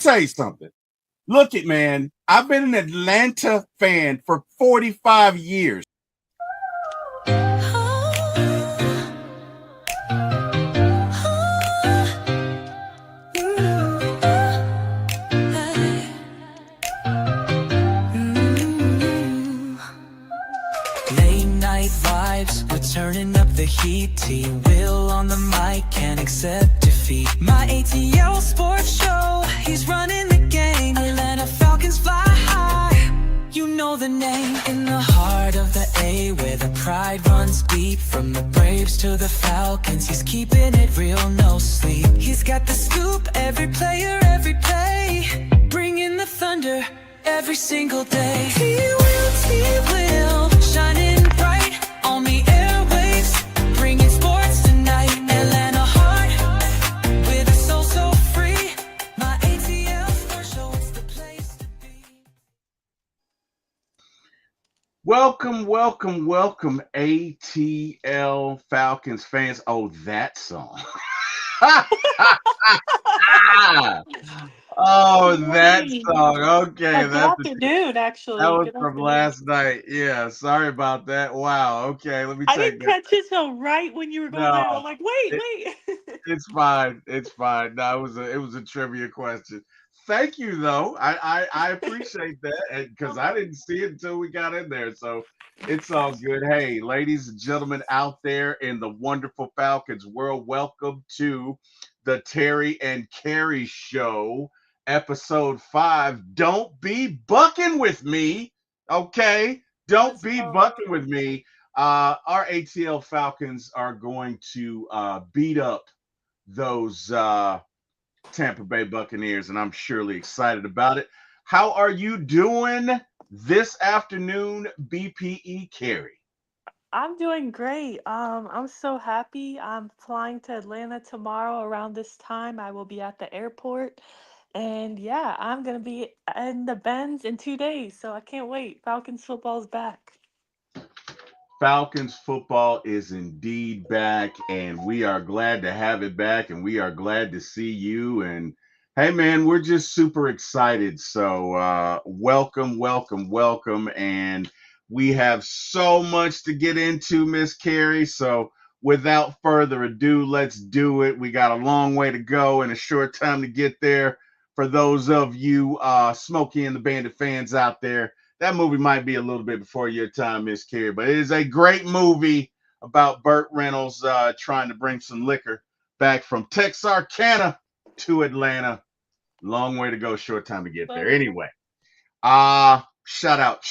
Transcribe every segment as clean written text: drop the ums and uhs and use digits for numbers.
tell you something. Look it, man. I've been an Atlanta fan for 45 years. Late night vibes, we're turning up the heat. T-Will on the mic, can't accept defeat. My ATL sports show, he's running the game. Atlanta Falcons fly high, you know the name. In the heart of the A, where the pride runs deep. From the Braves to the Falcons, he's keeping it real, no sleep. He's got the scoop, every player, every play. Bringing the thunder every single day. T-Will, shining bright on the airwaves, bringing sports tonight. Atlanta heart, with a soul so free. My ATL sports show, it's the place to be. Welcome, ATL Falcons fans. Oh, that song. Oh, that song. Okay, Good afternoon, actually. that was Good from afternoon. last night. Yeah, sorry about that. Wow. Okay, let me I take didn't that. catch it till right when you were going there. I'm like, wait. It's fine. It's fine. No, it was a trivia question. Thank you though. I appreciate that because I didn't see it until we got in there. So it's all good. Hey, ladies and gentlemen out there in the wonderful Falcons world, welcome to the Terry and Carrie Show, episode 5. Don't be bucking with me. Okay. Don't Let's be go. bucking with me. Our ATL Falcons are going to beat up those Tampa Bay Buccaneers, and I'm surely excited about it. How are you doing this afternoon, BPE Carrie? I'm doing great. I'm so happy. I'm flying to Atlanta tomorrow around this time. I will be at the airport. And yeah, I'm gonna be in the Benz in 2 days, so I can't wait. Falcons football's back. Falcons football is indeed back, and we are glad to have it back, and we are glad to see you. And hey, man, we're just super excited. So, welcome. And we have so much to get into, Miss Carrie. So, without further ado, let's do it. We got a long way to go and a short time to get there. For those of you Smokey and the Bandit fans out there, that movie might be a little bit before your time, Miss Carrie, but it is a great movie about Burt Reynolds trying to bring some liquor back from Texarkana to Atlanta. Long way to go, short time to get there. Funny. Anyway, shout out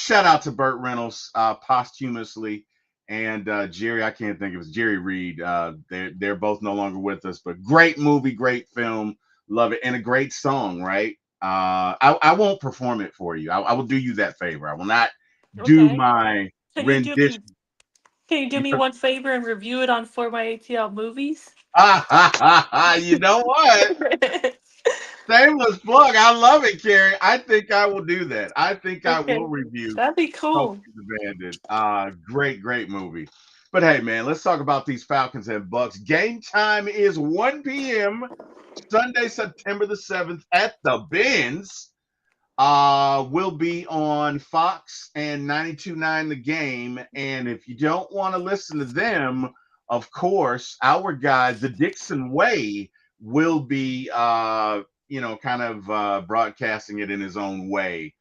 to Burt Reynolds posthumously, and Jerry. I can't think of it. Jerry Reed. They're both no longer with us, but great movie, great film, love it, and a great song, right? I won't perform it for you. I will do you that favor. I will not do Okay. my Can you do rendition. me can you do me one favor and review it on For My ATL Movies? You know what? Shameless plug. I love it, Carrie. I think I will do that. I think I will Okay. review That'd be Smokey cool. the Bandit. Great movie. But hey, man, let's talk about these Falcons and Bucks. Game time is 1 p.m. Sunday, September the 7th at the Benz. Will be on Fox and 92.9 The Game. And if you don't want to listen to them, of course, our guy, the Dixon Way, will be broadcasting it in his own way.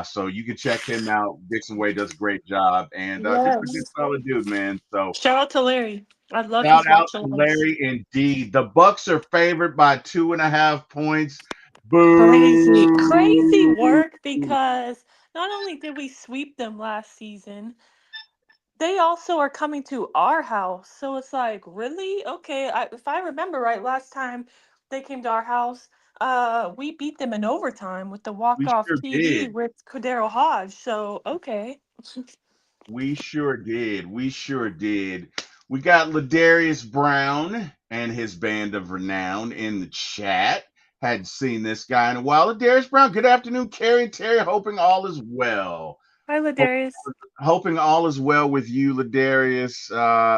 So you can check him out. Dixon Way does a great job, and just a good Yes. solid dude, man. So Shout out to Larry. I love shout his out watch to alongs. Larry, indeed. The Bucks are favored by 2.5 points. Crazy Boo! work because not only did we sweep them last season, they also are coming to our house. So it's like, really? Okay, if I remember right, last time they came to our house, we beat them in overtime with the We walk-off sure TD did. with Cordero Hodge. So, okay. We sure did. We sure did. We got Ladarius Brown and his band of renown in the chat. Hadn't seen this guy in a while. Ladarius Brown, good afternoon, Carrie and Terry. Hoping all is well. Hi, Hope, Ladarius. hoping all is well with you, Ladarius.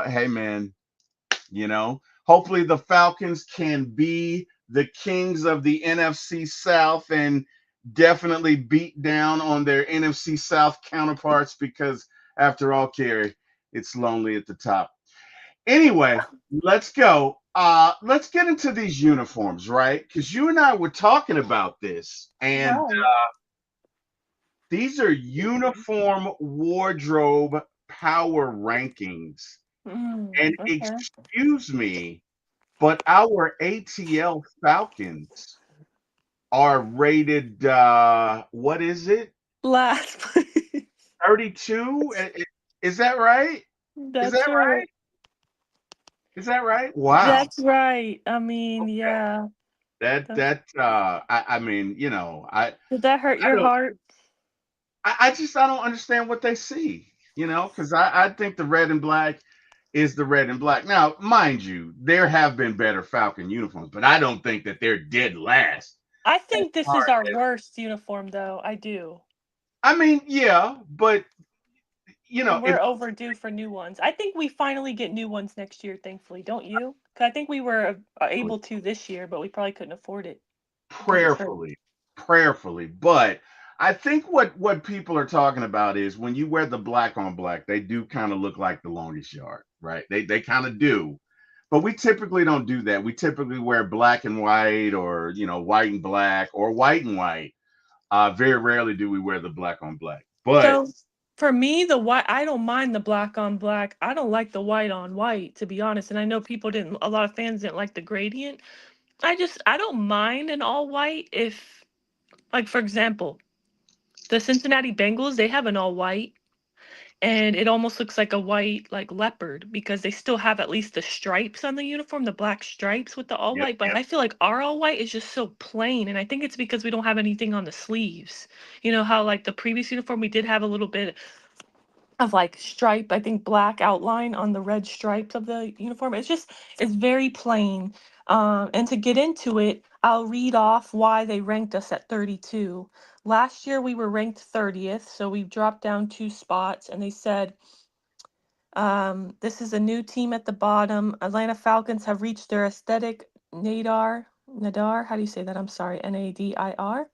Hey, man, hopefully the Falcons can be the kings of the NFC South and definitely beat down on their NFC South counterparts because, after all, Kerry, it's lonely at the top. Anyway, let's go. Let's get into these uniforms, right? Because you and I were talking about this, and Right. these are uniform wardrobe power rankings. And Okay. excuse me, but our ATL Falcons are rated, what is it? Last place. 32? Is that right? Is that That's right. right? Is that right? Wow. That's right. I mean, Okay. yeah. That's, I mean, did that hurt I your don't heart? I don't understand what they see, because I think the red and black is the red and black. Now, mind you, there have been better Falcon uniforms, but I don't think that they're dead last I as think this far is our as worst uniform, though. I do. I mean, yeah, but And if we're overdue for new ones. I think we finally get new ones next year, thankfully. Don't you? 'Cause I think we were able to this year, but we probably couldn't afford it because it's hurt. prayerfully, prayerfully. But I think what people are talking about is when you wear the black on black, they do kind of look like the longest yard, right? They kind of do. But we typically don't do that. We typically wear black and white, or white and black, or white and white. Very rarely do we wear the black on black. But So for me, the white, I don't mind the black on black. I don't like the white on white, to be honest. And I know people didn't, a lot of fans didn't like the gradient. I don't mind an all white if, like, for example, the Cincinnati Bengals, they have an all white and it almost looks like a white, like, leopard because they still have at least the stripes on the uniform, the black stripes with the all yep, white. But yep. I feel like our all white is just so plain. And I think it's because we don't have anything on the sleeves. You know how, like, the previous uniform, we did have a little bit of like stripe, I think black outline on the red stripes of the uniform. It's very plain. And to get into it, I'll read off why they ranked us at 32. Last year we were ranked 30th, so we dropped down 2 spots, and they said, this is a new team at the bottom. Atlanta Falcons have reached their aesthetic nadar. How do you say that? I'm sorry, Nadir.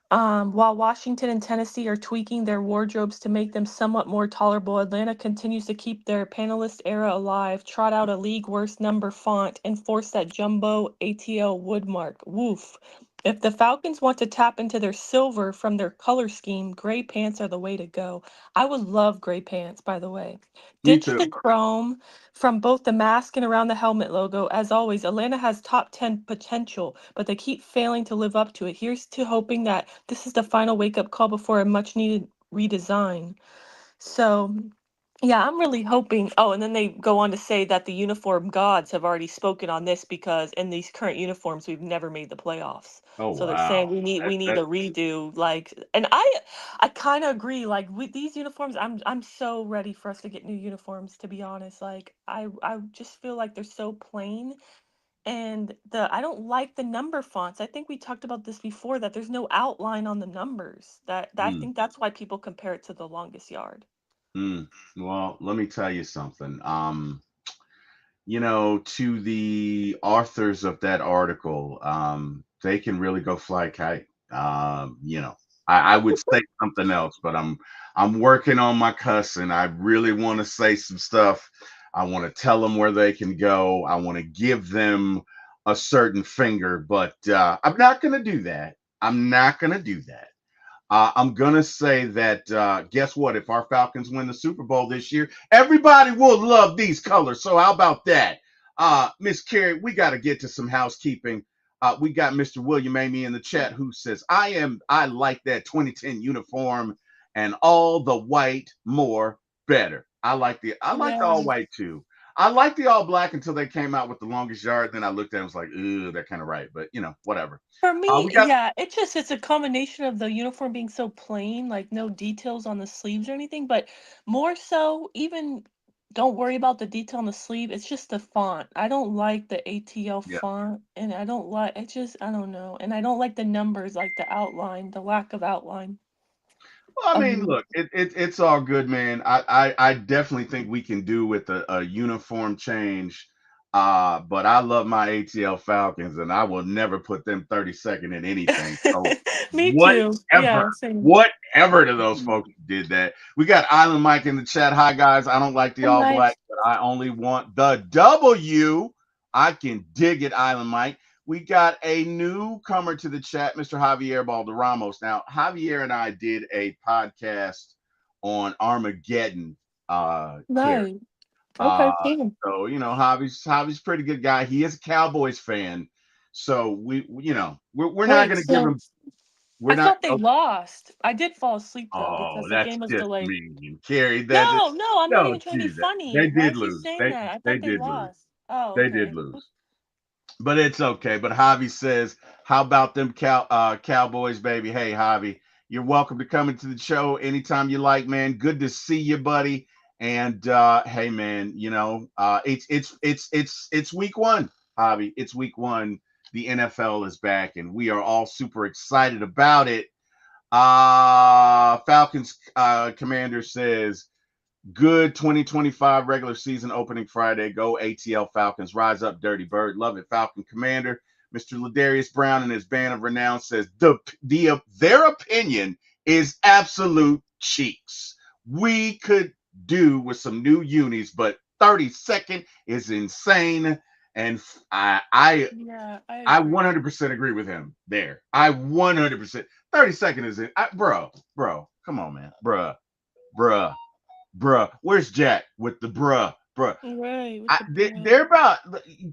While Washington and Tennessee are tweaking their wardrobes to make them somewhat more tolerable, Atlanta continues to keep their panelist era alive, trot out a league worst number font, and force that jumbo ATL woodmark. Woof. If the Falcons want to tap into their silver from their color scheme, gray pants are the way to go. I would love gray pants, by the way. Me Ditch too. the chrome from both the mask and around the helmet logo. As always, Atlanta has top 10 potential, but they keep failing to live up to it. Here's to hoping that this is the final wake up call before a much needed redesign. So, yeah, I'm really hoping. Oh, and then they go on to say that the uniform gods have already spoken on this because in these current uniforms we've never made the playoffs. Oh So they're saying wow. we need That a redo, like, and I kind of agree, like, with these uniforms I'm so ready for us to get new uniforms, to be honest. Like, I just feel like they're so plain, and I don't like the number fonts. I think we talked about this before, that there's no outline on the numbers. That I mm, think that's why people compare it to the longest yard. mm. Well, let me tell you something. To the authors of that article, they can really go fly a kite. I would say something else, but I'm working on my cussing. I really want to say some stuff. I want to tell them where they can go. I want to give them a certain finger, but I'm not going to do that. I'm not going to do that. I'm gonna say that guess what? If our Falcons win the Super Bowl this year, everybody will love these colors. So how about that? Miss Carrie, we got to get to some housekeeping. We got Mr. William Amy in the chat who says, I like that 2010 uniform and all the white more better. I like the all Yeah. white too. I like the all black until they came out with the longest yard. Then I looked at it and was like, ooh, they're kind of right. But whatever. For me, We got yeah, it's a combination of the uniform being so plain, like no details on the sleeves or anything, but more so, even don't worry about the detail on the sleeve. It's just the font. I don't like the ATL yeah. font, and I don't like it. Just, I don't know, and I don't like the numbers, like the outline, the lack of outline. Well, I mean, Um, look, it's all good, man. I definitely think we can do with a uniform change. But I love my ATL Falcons, and I will never put them 32nd in anything. So Me too. whatever, Yeah, same. whatever to those folks who did that. We got Island Mike in the chat. Hi guys, I don't like the I'm All nice. Blacks, but I only want the W. I can dig it, Island Mike. We got a newcomer to the chat, Mr. Javier Balderramos. Now, Javier and I did a podcast on Armageddon, Carrie. Nice. Uh, Okay, cool. so Javi's a pretty good guy. He is a Cowboys fan, so we're not Wait, going to give so him. We're I not. thought they Oh, lost. I did fall asleep though oh, because the that's game was just delayed. mean, Carrie. No, no, I'm not Don't even trying to be do that. They funny. Why did is he lose. saying They that? I they thought they did lose. lost. Oh, They did okay. lose. But it's okay. But Javi says, "How about them Cowboys, baby? Hey, Javi, you're welcome to come into the show anytime you like, man. Good to see you, buddy. And hey, man, it's week one, Javi. It's week one. The NFL is back, and we are all super excited about it. Falcons commander says, good 2025 regular season opening Friday. Go ATL Falcons. Rise up, Dirty Bird. Love it, Falcon Commander. Mr. Ladarius Brown and his band of renown says their opinion is absolute cheeks. We could do with some new unis, but 32nd is insane. And Yeah, I I agree. 100% agree with him there. I 100%. 32nd is it, bro. Come on, man, bruh. Bruh, where's Jack with the bruh? Right, with the They're bread. about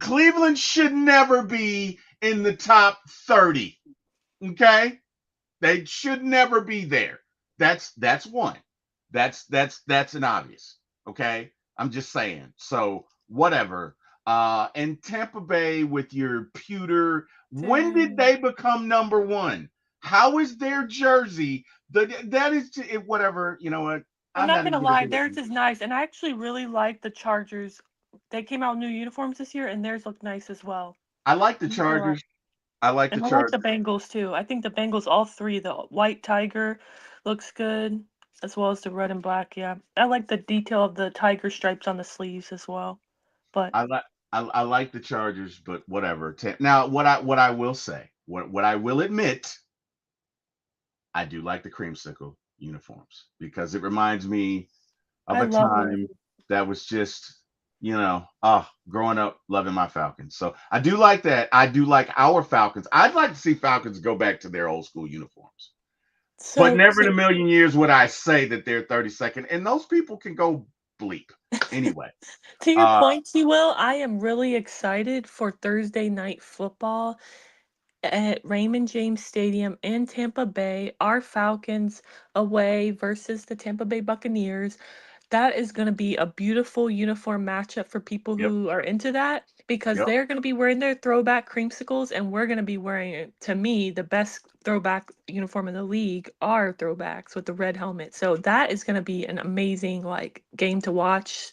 Cleveland should never be in the top 30. Okay, they should never be there. That's one. That's an obvious. Okay, I'm just saying. So whatever. And Tampa Bay with your pewter. When did Dang. they become number one? How is their jersey? That is whatever. You know what? I'm I'm not not gonna even gonna lie, do theirs it. is nice, and I actually really like the Chargers. They came out with new uniforms this year, and theirs look nice as well. I like the I'm not gonna lie. Chargers. I like the And I like the Chargers. Bengals too. I think the Bengals, all three, the white tiger looks good, as well as the red and black. Yeah, I like the detail of the tiger stripes on the sleeves as well. But I like I like the Chargers, but whatever. Now, what I will say, what I will admit, I do like the creamsicle uniforms because it reminds me of I a love it. time that was just, growing up loving my Falcons. So I do like that. I do like our Falcons. I'd like to see Falcons go back to their old school uniforms. But So never in a million years would I say that they're 32nd. And those people can go bleep. Anyway, to your uh, point, you will. I am really excited for Thursday night football at Raymond James Stadium in Tampa Bay. Our Falcons away versus the Tampa Bay Buccaneers. That is going to be a beautiful uniform matchup for people yep, who are into that because yep. they're going to be wearing their throwback creamsicles and we're going to be wearing, to me, the best throwback uniform in the league, are throwbacks with the red helmet. So that is going to be an amazing like game to watch.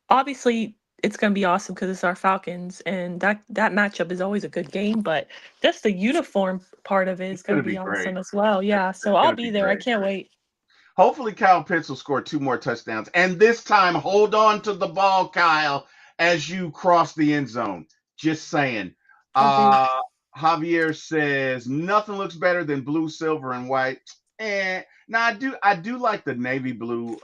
Obviously, it's going to be awesome because it's our Falcons and that matchup is always a good game, but just the uniform part of it is It's going gonna to be be great. awesome as well. Yeah, so It's I'll gonna be be there. I great. can't wait. Hopefully, Kyle Pitts will score two more touchdowns. And this time, hold on to the ball, Kyle, as you cross the end zone. Just saying. Agreed. Uh, Javier says nothing looks better than blue, silver, and white. And now I do like the navy blue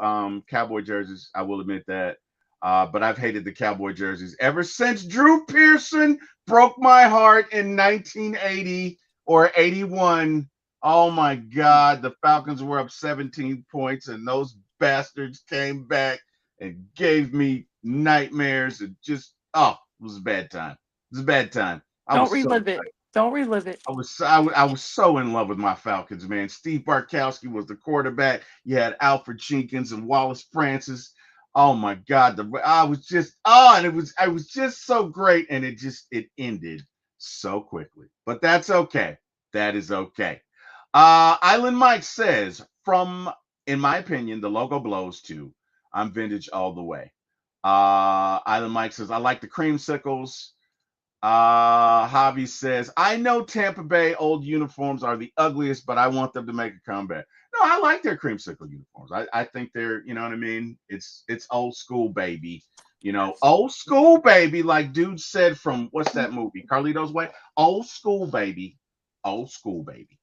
cowboy jerseys. I will admit that. But I've hated the cowboy jerseys ever since Drew Pearson broke my heart in 1980 or 81. Oh my God, the Falcons were up 17 points, and those bastards came back and gave me nightmares. And it was a bad time. It was a bad time. I Don't was so relive it. Don't relive it. I was so in love with my Falcons, man. Steve Bartkowski was the quarterback. You had Alfred Jenkins and Wallace Francis. Oh my God, I was just and it was just so great, and it ended so quickly. But that's okay. That is okay. Island Mike says, from in my opinion, the logo blows too. I'm vintage all the way. Island Mike says, I like the creamsicles. Javi says, I know Tampa Bay old uniforms are the ugliest, but I want them to make a comeback. No, I like their creamsicle uniforms. I think they're, you know what I mean? It's old school, baby. Old school baby, like dude said from what's that movie? Carlito's Way. Old school baby. Old school baby.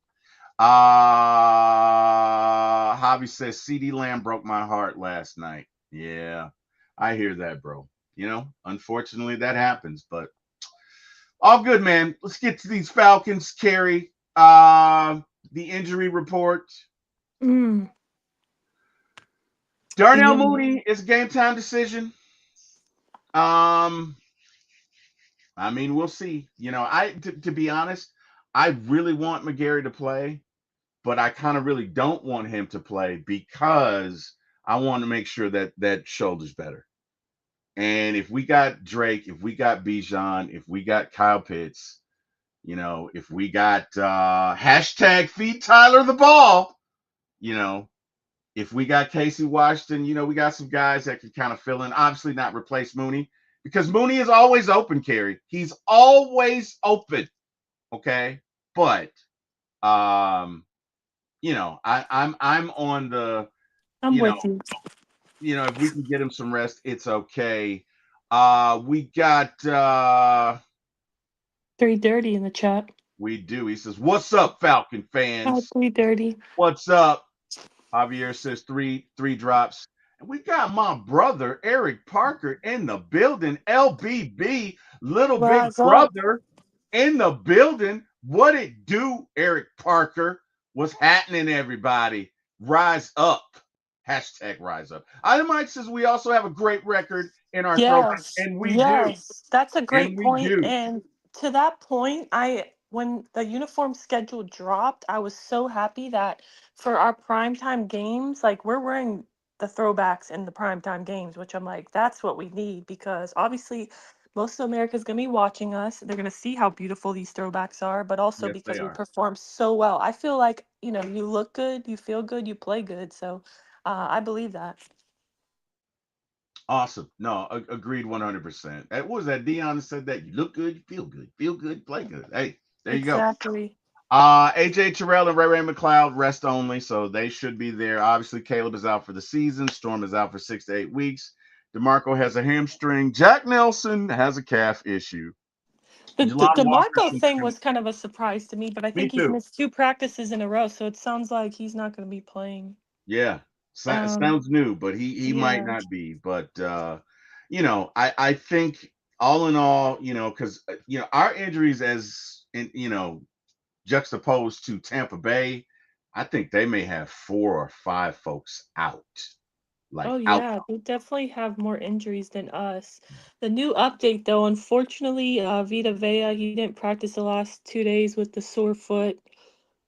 Javi says CD Lamb broke my heart last night. Yeah, I hear that, bro. Unfortunately that happens, but all good, man. Let's get to these Falcons, Carrie. The injury report. Mm, Darnell yeah. Mooney is a game time decision. Um, I mean, we'll see. To be honest, I really want McGarry to play, but I kind of really don't want him to play because I want to make sure that that shoulder's better. And if we got Drake, if we got Bijan, if we got Kyle Pitts, if we got hashtag feed Tyler the ball, you know, if we got Casey Washington, we got some guys that can kind of fill in. Obviously, not replace Mooney because Mooney is always open, Kerry. He's always open. Okay. But I'm on the, I'm you know, with you. if we can get him some rest, it's okay. We got 3:30 in the chat. we do. He says, "What's up, Falcon At fans? 3:30. What's up?" Javier says three drops. And we got my brother Eric Parker in the building. LBB, little big Rise up. brother in the building. What it do, Eric Parker? What's happening, everybody? Rise up. Hashtag rise up. Itemite says we also have a great record in our throwback, Yes, and we do. yes, that's a And great we point. do. And to that point, when the uniform schedule dropped, I was so happy that for our primetime games, like we're wearing the throwbacks in the primetime games, which I'm like, that's what we need because obviously most of America's gonna be watching us. They're gonna see how beautiful these throwbacks are, but also Yes, they because we are. perform so well. I feel like, you look good, you feel good, you play good. So I believe that. Awesome. No, agreed 100%. What was that? Dion said that you look good, you feel good, play good. Hey, there you go. Exactly. AJ Terrell and Ray McLeod rest only, so they should be there. Obviously, Caleb is out for the season. Storm is out for 6 to 8 weeks. DeMarco has a hamstring. Jack Nelson has a calf issue. The Jelon Walker Marco should thing come. was kind of a surprise to me, but I Me think he's too. missed 2 practices in a row, so it sounds like he's not going to be playing. Yeah, Um, sounds new, but he might yeah. not be. But I think all in all, because our injuries as in juxtaposed to Tampa Bay, I think they may have 4 or 5 folks out, Oh like out. yeah, they definitely have more injuries than us. The new update though, unfortunately, Vita Vea, he didn't practice the last 2 days with the sore foot.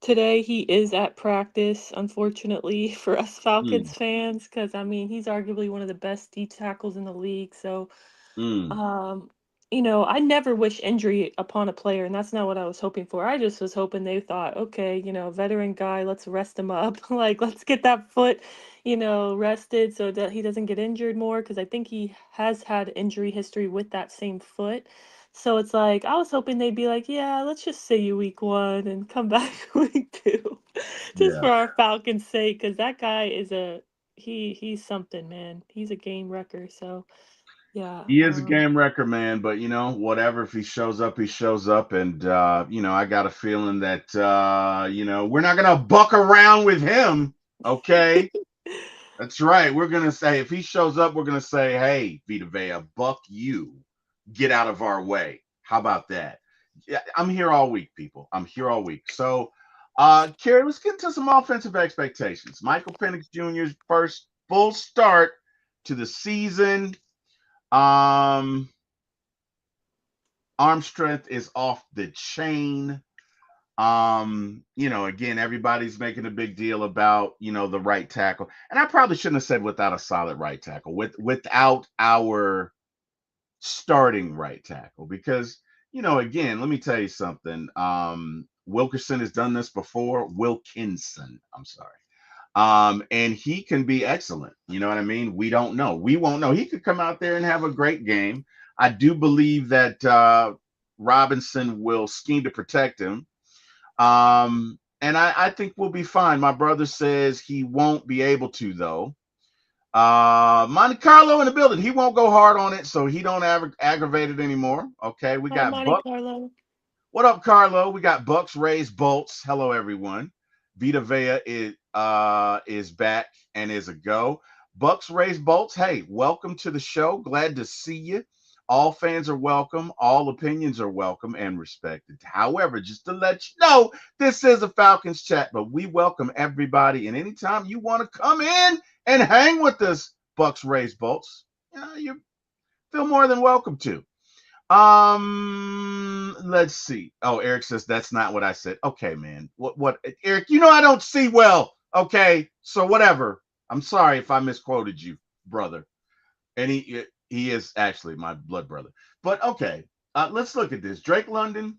Today he is at practice, unfortunately for us Mm, Falcons fans, because I mean he's arguably one of the best D tackles in the league. So mm, Um, I never wish injury upon a player, and that's not what I was hoping for. I just was hoping they thought, okay, veteran guy, let's rest him up. Like, let's get that foot, rested so that he doesn't get injured more, because I think he has had injury history with that same foot. So it's like, I was hoping they'd be like, yeah, let's just see you week 1 and come back week 2, just yeah. for our Falcons' sake, because that guy is he's something, man. He's a game wrecker. So. Yeah, He is a game wrecker, man, but whatever. If he shows up, he shows up. And I got a feeling that we're not gonna buck around with him. Okay. That's right. We're gonna say if he shows up, we're gonna say, "Hey, Vita Vea, buck you, get out of our way." How about that? Yeah, I'm here all week, people. I'm here all week. So, Kerry, let's get to some offensive expectations. Michael Penix Jr.'s first full start to the season. Um, arm strength is off the chain. Again, everybody's making a big deal about, the right tackle. And I probably shouldn't have said without a solid right tackle, without our starting right tackle, because, again, let me tell you something. Wilkerson has done this before. Wilkinson, I'm sorry. And he can be excellent. You know what I mean? We don't know. We won't know. He could come out there and have a great game. I do believe that Robinson will scheme to protect him. And I think we'll be fine. My brother says he won't be able to, though. Monte Carlo in the building. He won't go hard on it, so he don't aggravate it anymore. Okay, we Hi, got Monte Buck. Carlo. What up, Carlo? We got Bucks, Rays, Bolts. Hello, everyone. Vita Vea is back and is a go. Bucks, Rays, Bolts. Hey, welcome to the show. Glad to see you. All fans are welcome. All opinions are welcome and respected. However, just to let you know, this is a Falcons chat, but we welcome everybody. And anytime you want to come in and hang with us, Bucks, Rays, Bolts, you feel more than welcome to. Let's see. Oh, Eric says that's not what I said. Okay, man. What Eric, I don't see well. Okay. So whatever. I'm sorry if I misquoted you, brother. And he is actually my blood brother. But okay. Let's look at this. Drake London,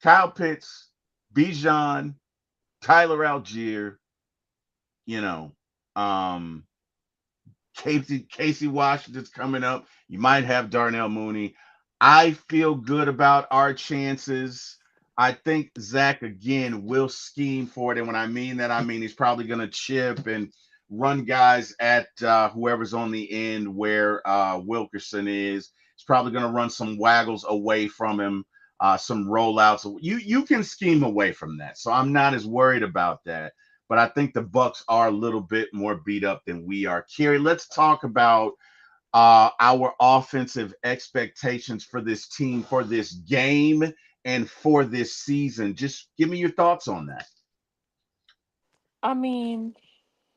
Kyle Pitts, Bijan, Tyler Algier, you know, um, Casey Washington's coming up. You might have Darnell Mooney. I feel good about our chances. I think Zach again will scheme for it, and when I mean that, I mean he's probably going to chip and run guys at whoever's on the end where Wilkerson is. He's probably going to run some waggles away from him, some rollouts. You can scheme away from that, so I'm not as worried about that. But I think the Bucks are a little bit more beat up than we are. Kerry, let's talk about our offensive expectations for this team, for this game, and for this season. Just give me your thoughts on that. I mean,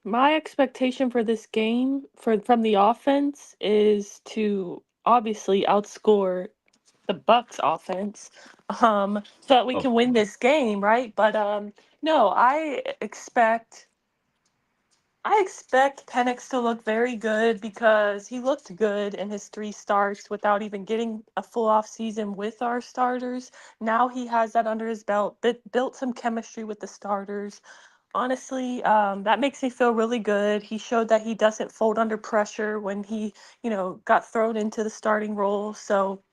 my expectation for this game from the offense is to obviously outscore the Bucks offense, so that we Of can win course. this game, right? But no, I expect Penix to look very good because he looked good in his 3 starts without even getting a full off season with our starters. Now he has that under his belt, built some chemistry with the starters. Honestly, that makes me feel really good. He showed that he doesn't fold under pressure when he, got thrown into the starting role. So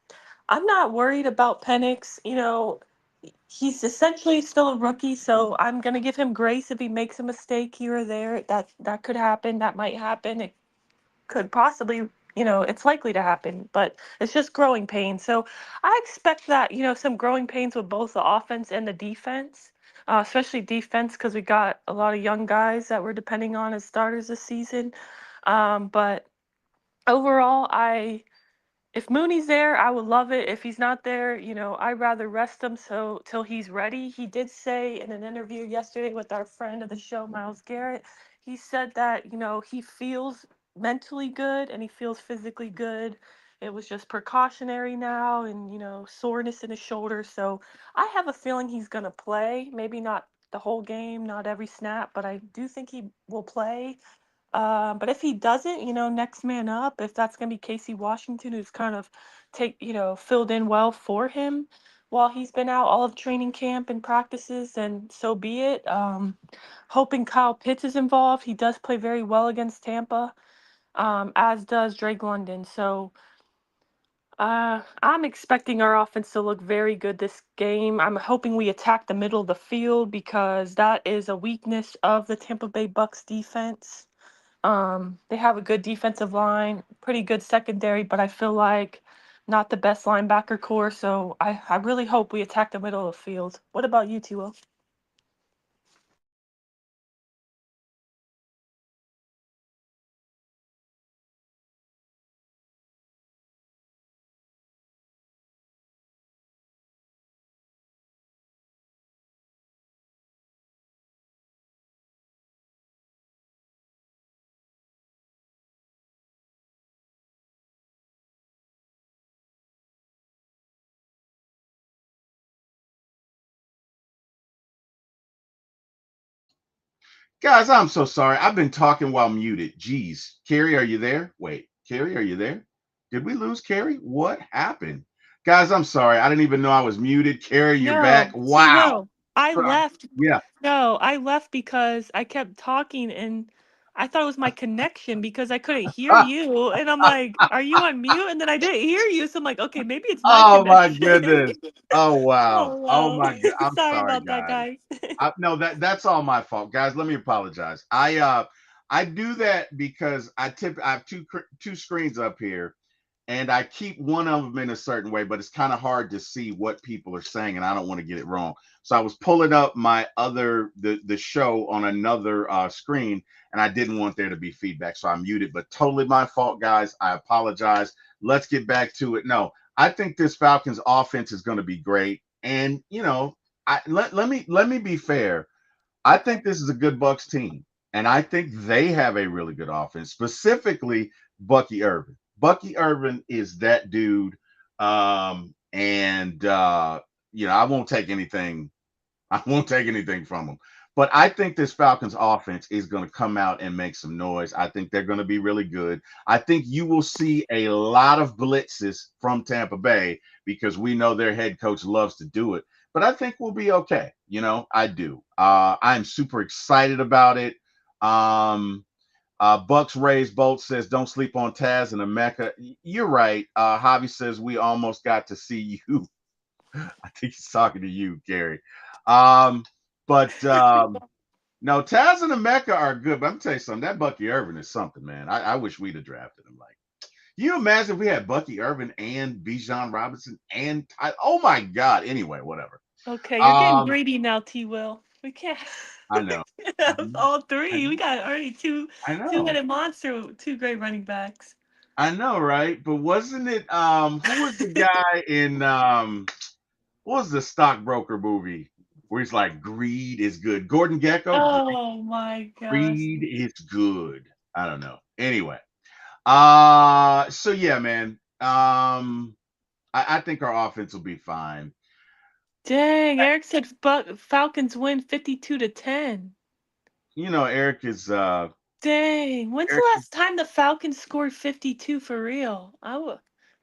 I'm not worried about Penix. He's essentially still a rookie, so I'm gonna give him grace if he makes a mistake here or there. That could happen. That might happen. It could possibly, it's likely to happen, but it's just growing pains. So I expect that, some growing pains with both the offense and the defense, especially defense because we got a lot of young guys that we're depending on as starters this season. But overall, if Mooney's there, I would love it. If he's not there, I'd rather rest him so till he's ready. He did say in an interview yesterday with our friend of the show, Miles Garrett, he said that, he feels mentally good and he feels physically good. It was just precautionary now and, soreness in his shoulder. So I have a feeling he's going to play. Maybe not the whole game, not every snap, but I do think he will play. But if he doesn't, next man up, if that's going to be Casey Washington, who's kind of filled in well for him while he's been out all of training camp and practices, then so be it. Hoping Kyle Pitts is involved. He does play very well against Tampa, as does Drake London. So I'm expecting our offense to look very good this game. I'm hoping we attack the middle of the field because that is a weakness of the Tampa Bay Bucks defense. They have a good defensive line, pretty good secondary, but I feel like not the best linebacker core. So I really hope we attack the middle of the field. What about you, Tua? Guys, I'm so sorry. I've been talking while muted. Jeez. Kerry, are you there? Wait, Kerry, are you there? Did we lose Kerry? What happened? Guys, I'm sorry. I didn't even know I was muted. Kerry, you're back. No, see, Wow. no, I left. Yeah. No, I left because I kept talking and I thought it was my connection because I couldn't hear you. And I'm like, are you on mute? And then I didn't hear you. So I'm like, okay, maybe it's my Oh my connection. goodness. Oh wow. Oh, Oh wow. my god. I'm Sorry sorry, about that, guys. guys. No, that's all my fault. Guys, let me apologize. I do that because I have two screens up here, and I keep one of them in a certain way, but it's kind of hard to see what people are saying, and I don't want to get it wrong. So I was pulling up my other the show on another screen, and I didn't want there to be feedback, so I muted. But totally my fault, guys. I apologize. Let's get back to it. No, I think this Falcons offense is going to be great, and let me be fair. I Okay. think this is a good Bucks team, and I think they have a really good offense, specifically Bucky Irvin. Bucky Irvin is that dude, and I won't take anything. I won't take anything from him. But I think this Falcons offense is going to come out and make some noise. I think they're going to be really good. I think you will see a lot of blitzes from Tampa Bay because we know their head coach loves to do it. But I think we'll be okay. I do. I'm super excited about it. Um, Bucks Raised Bolt says, "Don't sleep on Taz and Emeka." You're right. Javi says, "We almost got to see you." I think he's talking to you, Gary. Um, but no, Taz and Emeka are good. But I'm tell you something. That Bucky Irvin is something, man. I wish we'd have drafted him. Like, you imagine if we had Bucky Irvin and Bijan Robinson and oh my God. Anyway, whatever. Okay, you're getting Um, greedy now, T. Will. We can't I know. I have know. all I three. We know. got already two I know. two-headed monster, with two great running backs. I know, right? But wasn't it who was the guy in what was the stockbroker movie where he's like greed is good? Gordon Gecko? Oh my gosh. Greed is good. I don't know. Anyway. So yeah, man. I think our offense will be fine. Dang, Eric said Falcons win 52-10. Eric is Dang, when's the Eric last time the Falcons scored 52 for real?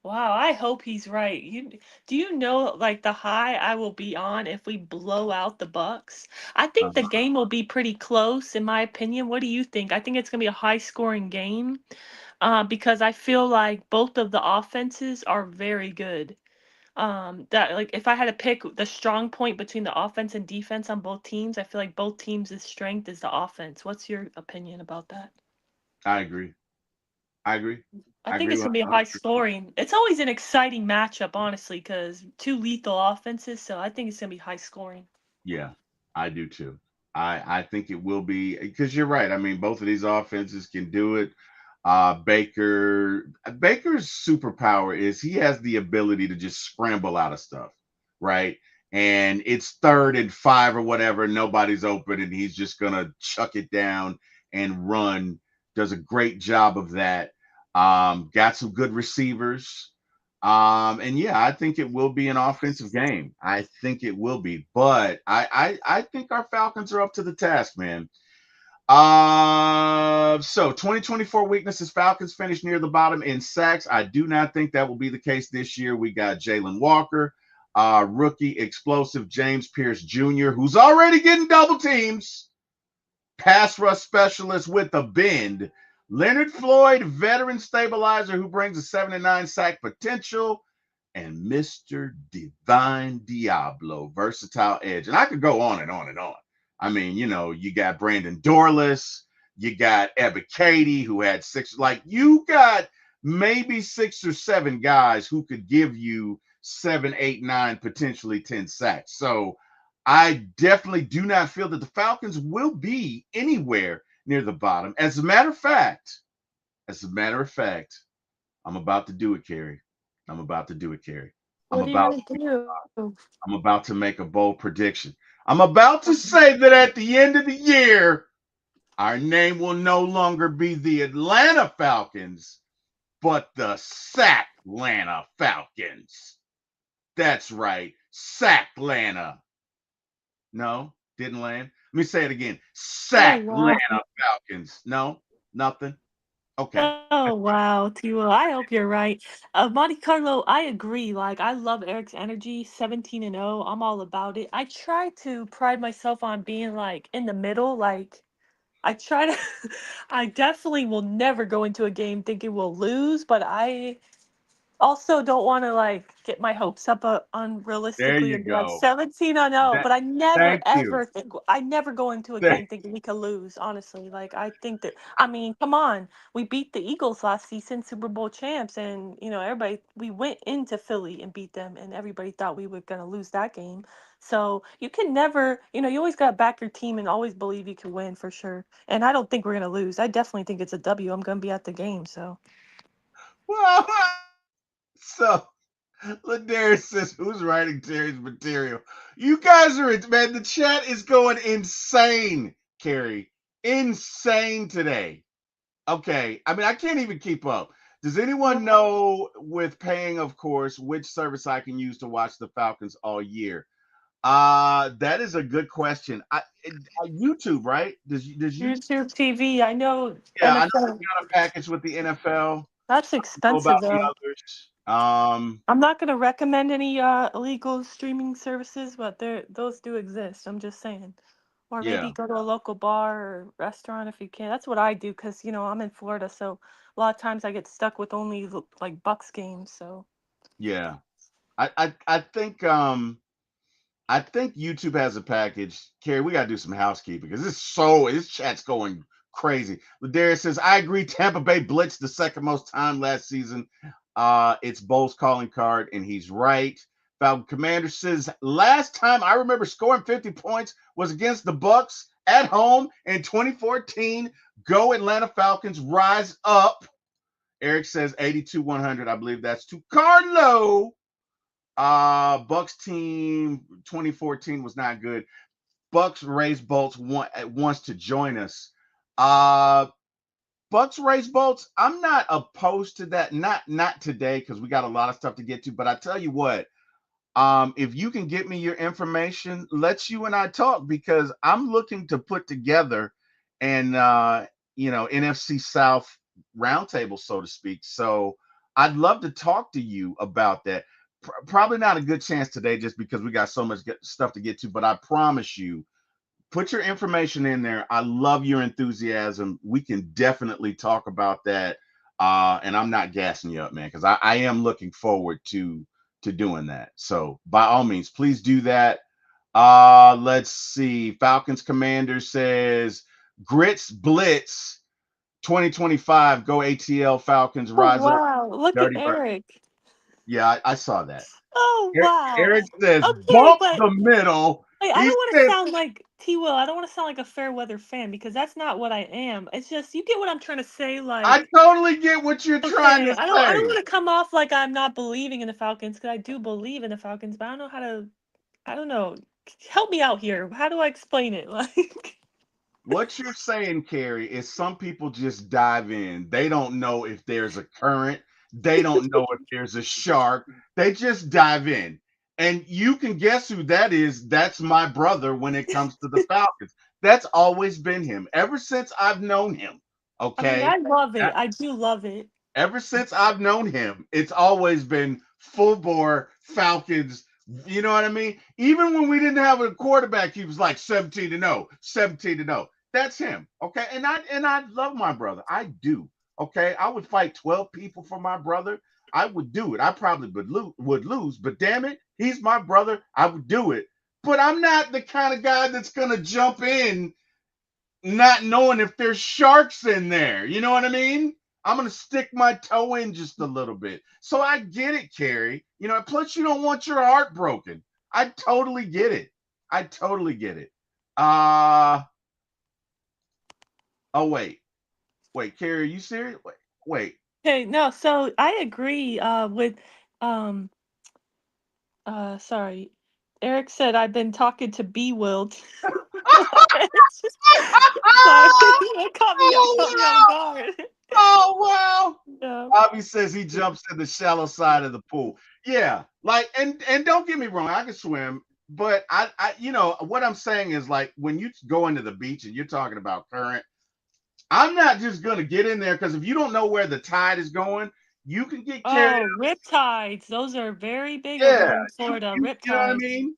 Wow, I hope he's right. Do you know like the high I will be on if we blow out the Bucks? I think the uh, game will be pretty close in my opinion. What do you think? I think it's going to be a high scoring game because I feel like both of the offenses are very good. That like if I had to pick the strong point between the offense and defense on both teams, I feel like both teams' strength is the offense. What's your opinion about that? I agree. I agree. I I think agree it's gonna be a high 100%. scoring. It's always an exciting matchup, honestly, because two lethal offenses. So I think it's gonna be high scoring. Yeah, I do too. I think it will be because you're right. I mean, both of these offenses can do it. Baker's superpower is he has the ability to just scramble out of stuff, right? And it's 3rd and 5 or whatever, nobody's open, and he's just gonna chuck it down and run. Does a great job of that. Got some good receivers. And yeah, I think it will be an offensive game. I think it will be, but I think our Falcons are up to the task, man. So 2024 weaknesses: Falcons finished near the bottom in sacks. I do not think that will be the case this year. We got Jalen Walker, rookie explosive James Pierce Jr., who's already getting double teams, pass rush specialist with a bend. Leonard Floyd, veteran stabilizer who brings a 7 and 9 sack potential, and Mr. Divine Diablo, versatile edge. And I could go on and on and on. I mean, you got Brandon Dorless, you got Ebiketie, who had 6. Like, you got maybe 6 or 7 guys who could give you 7, 8, 9, potentially 10 sacks. So I definitely do not feel that the Falcons will be anywhere near the bottom. As a matter of fact, I'm about to do it, Carrie. I'm about to do it, Carrie. I'm What are you about gonna do? I'm about to make a bold prediction. I'm about to say that at the end of the year, our name will no longer be the Atlanta Falcons, but the Sacklanta Falcons. That's right, Sacklanta. No, didn't land. Let me say it again. Oh wow. Sacklanta Falcons. No, nothing. Okay. Oh wow, Timo. I hope you're right. Monte Carlo, I agree. Like I love Eric's energy, 17-0. I'm all about it. I try to pride myself on being like in the middle. Like I try to I definitely will never go into a game thinking we'll lose, but I also don't want to like get my hopes up There unrealistically you and be like go. 17-0, That, but I never thank you. ever think I never go into a game thinking we could lose. Honestly, like I think that I mean, come on, we beat the Eagles last season, Super Bowl champs, and everybody we went into Philly and beat them, and everybody thought we were gonna lose that game. So you can never, you always gotta back your team and always believe you can win for sure. And I don't think we're gonna lose. I definitely think it's a W. I'm gonna be at the game, so. Well, so Ladarius says, "Who's writing Terry's material?" You guys are it, man. The chat is going insane, Carrie. Insane today. Okay, I mean, I can't even keep up. Does anyone know, with paying, of course, which service I can use to watch the Falcons all year? That is a good question. YouTube, right? Does YouTube? YouTube TV. I know Yeah, I know NFL. we got a package with the NFL. That's I don't know expensive about the though. others. I'm not gonna recommend any illegal streaming services, but those do exist. I'm just saying. Or maybe Yeah, go to a local bar or restaurant if you can. That's what I do because I'm in Florida, so a lot of times I get stuck with only like Bucks games. So yeah. I think YouTube has a package. Carrie, we gotta do some housekeeping because this chat's going crazy. Ladarius says, I agree. Tampa Bay blitzed the second most time last season. It's Bowles calling card, and he's right. Falcon Commander says, last time I remember scoring 50 points was against the Bucks at home in 2014. Go Atlanta Falcons, rise up. Eric says 82-100. I believe that's to Carlo. Bucks team 2014 was not good. Bucks raise bolts wants to join us. Uh Bucks raise bolts. I'm not opposed to that. Not today because we got a lot of stuff to get to. But I tell you what, if you can get me your information, let's you and I talk because I'm looking to put together an NFC South roundtable, so to speak. So I'd love to talk to you about that. Probably not a good chance today just because we got so much stuff to get to, but I promise you, put your information in there. I love your enthusiasm. We can definitely talk about that. And I'm not gassing you up, man, because I am looking forward to doing that. So by all means, please do that. Let's see. Falcons Commander says Grits Blitz 2025. Go ATL Falcons. oh Rise up. wow, look at Dirty Bird. Eric. Yeah, I saw that. Oh wow. Eric says Okay, bump but the middle. wait, I He don't want to said, sound like T. Will. I don't want to sound like a fair weather fan because that's not what I am. It's just you get what I'm trying to say. I Like, totally get what you're trying okay, to I don't say. want to come off like I'm not believing in the Falcons because I do believe in the Falcons, but I don't know how to. I don't know. Help me out here. How do I explain it? Like, What you're saying, Carrie, is some people just dive in. They don't know if there's a current. They don't know if there's a shark. They just dive in. And you can guess who that is. That's my brother when it comes to the Falcons. That's always been him ever since I've known him. I mean, Okay. I love it. I do love it. Ever since I've known him, it's always been full bore Falcons. You know what I mean? Even when we didn't have a quarterback, he was like 17-0, 17-0. That's him. Okay. And I love my brother. I do. Okay. I would fight 12 people for my brother. I would do it. I probably would lose, but damn it, he's my brother. I would do it. But I'm not the kind of guy that's gonna jump in not knowing if there's sharks in there. You know what I mean? I'm gonna stick my toe in just a little bit. So I get it, Carrie. Plus you don't want your heart broken. I totally get it. I totally get it. Uh oh wait, Carrie, are you serious? Wait. Okay, no, so I agree with um sorry. Eric said I've been talking to B Wilt. It's just- Sorry, that caught me off Oh guard. wow! Oh wow! Yeah. Bobby says he jumps in the shallow side of the pool. Yeah, like and don't get me wrong, I can swim, but I what I'm saying is like when you go into the beach and you're talking about current, I'm not just gonna get in there because if you don't know where the tide is going, you can get carried. Oh, riptides. Those are very big over Yeah, here in Florida. you know what I Riptides. mean.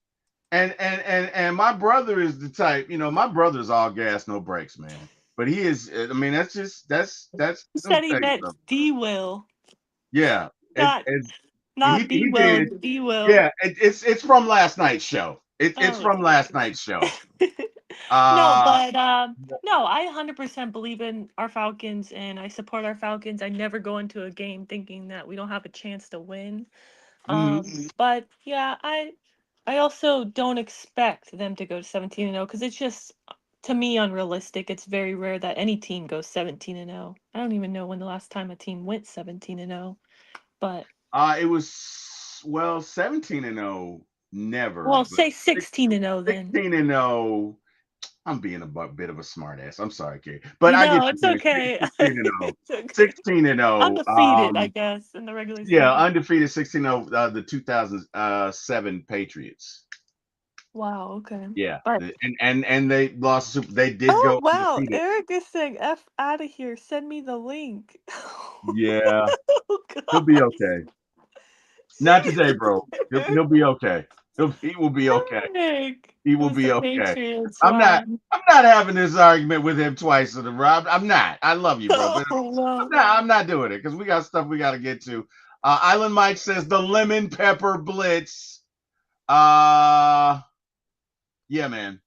And my brother is the type. My brother's all gas, no brakes, man. But he is. I mean, that's just that's. He Let me said he tell you meant something. D Will. Yeah, Not Not be he will, did. it's be will. Yeah, it's from last night's show. It's Oh from last night's show. geez. No, Uh, but no, I 100% believe in our Falcons and I support our Falcons. I never go into a game thinking that we don't have a chance to win. mhm. But yeah, I also don't expect them to go to 17-0 because it's just to me unrealistic. It's very rare that any team goes 17-0. I don't even know when the last time a team went 17-0. But It was, well, 17-0, never, well, but say 16-0 then. 16-0. I'm being a bit of a smartass. I'm sorry, Kate, but I get No, you it's saying okay. 16-0. It's okay. 16-0. Undefeated, I guess, in the regular Yeah, season. undefeated 16-0. The 2007 Patriots. Wow, okay. Yeah, But and they lost. They did oh go wow, undefeated. Eric is saying F out of here. Send me the link. Yeah, Oh he'll be gosh. okay. Not today, bro. Jeez. He'll be okay. He will be okay. Eric. He It will was be the okay. Patriots. I'm not. Wow. I'm not having this argument with him twice in a row. I'm not. I love you, bro, but Oh I'm no. not. I'm not doing it because we got stuff we got to get to. Island Mike says the lemon pepper blitz. Uh, yeah, man.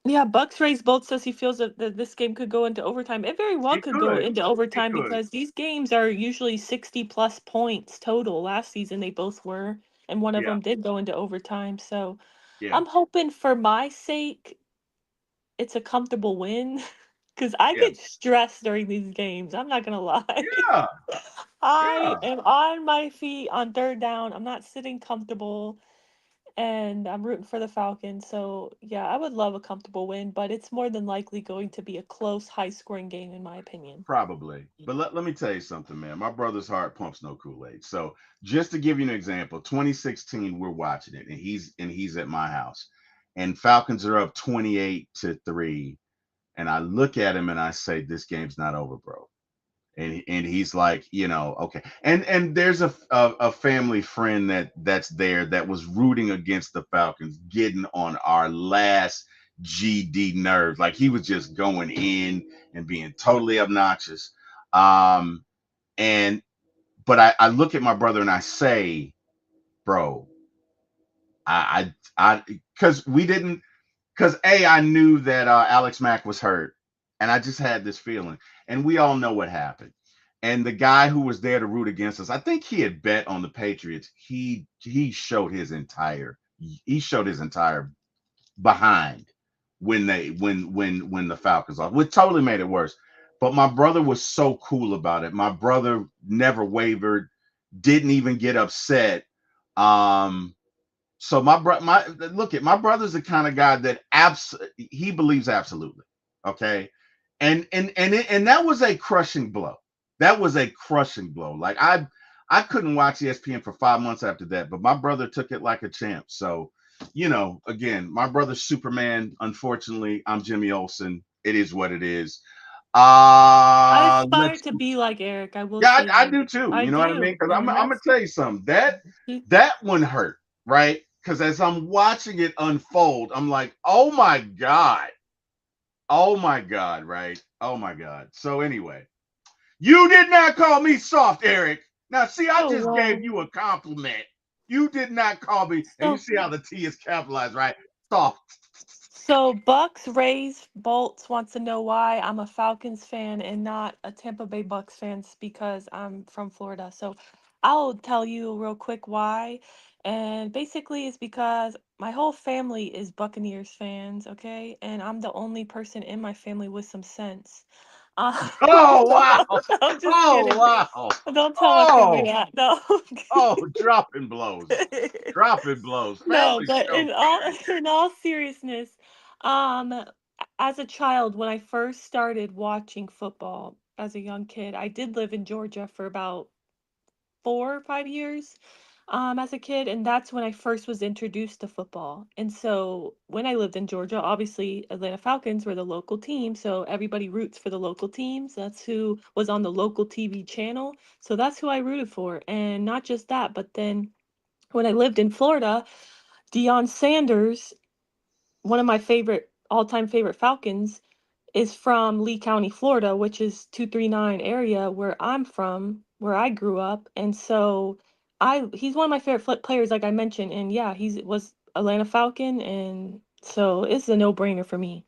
Yeah, Bucks raised both says he feels that this game could go into overtime. It very well It could go could. into It overtime could. because these games are usually 60 plus points total. Last season they both were, and one of Yeah. them did go into overtime. So Yeah. I'm hoping for my sake it's a comfortable win because I Yeah. get stressed during these games. I'm not gonna lie. Yeah. I Yeah. am on my feet on third down. I'm not sitting comfortable and I'm rooting for the Falcons. So, yeah, I would love a comfortable win, but it's more than likely going to be a close, high scoring game, in my opinion. Probably. But let me tell you something, man. My brother's heart pumps no Kool-Aid. So just to give you an example, 2016, we're watching it, and he's at my house. And Falcons are up 28-3. And I look at him and I say, this game's not over, bro. And he's like, okay. And there's a family friend that's there that was rooting against the Falcons, getting on our last GD nerves. Like he was just going in and being totally obnoxious. Um, and but I look at my brother and I say, bro, I because we didn't because I knew that Alex Mack was hurt, and I just had this feeling, and we all know what happened. And the guy who was there to root against us, I think he had bet on the Patriots. He showed his entire behind when the Falcons lost, which totally made it worse. But my brother was so cool about it. My brother never wavered, didn't even get upset. Um, so my brother's the kind of guy that he believes absolutely. Okay. And that was a crushing blow. That was a crushing blow. Like I couldn't watch ESPN for 5 months after that, but my brother took it like a champ. So, again, my brother's Superman. Unfortunately, I'm Jimmy Olsen. It is what it is. I aspire Let's to be like Eric. I will Yeah, say I that. do too. I You know what I mean? do. Because I'm And gonna that's tell you something. That one hurt, right? Because as I'm watching it unfold, I'm like, oh my god, right? Oh my god. So anyway, you did not call me soft, Eric. Now, see, I oh just wow. gave you a compliment. You did not call me, and you So see how the T is capitalized, right? Soft. So Bucks Rays Bolts wants to know why I'm a Falcons fan and not a Tampa Bay Bucks fan because I'm from Florida. So I'll tell you real quick why. And basically it's because my whole family is Buccaneers fans, okay? And I'm the only person in my family with some sense. Oh wow! I'm just Oh kidding. wow! Don't tell my family Oh that. No. dropping blows, dropping blows. No, Family but show, Carrie. in all seriousness, as a child, when I first started watching football as a young kid, I did live in Georgia for about 4 or 5 years, as a kid, and that's when I first was introduced to football. And so when I lived in Georgia, obviously Atlanta Falcons were the local team, so everybody roots for the local teams. That's who was on the local TV channel. So that's who I rooted for. And not just that, but then when I lived in Florida, Deion Sanders, one of my favorite all-time favorite Falcons, is from Lee County, Florida, which is 239 area where I'm from. where I grew up, and so I he's one of my favorite players, like I mentioned, and yeah, he's was Atlanta Falcon, and so it's a no brainer for me.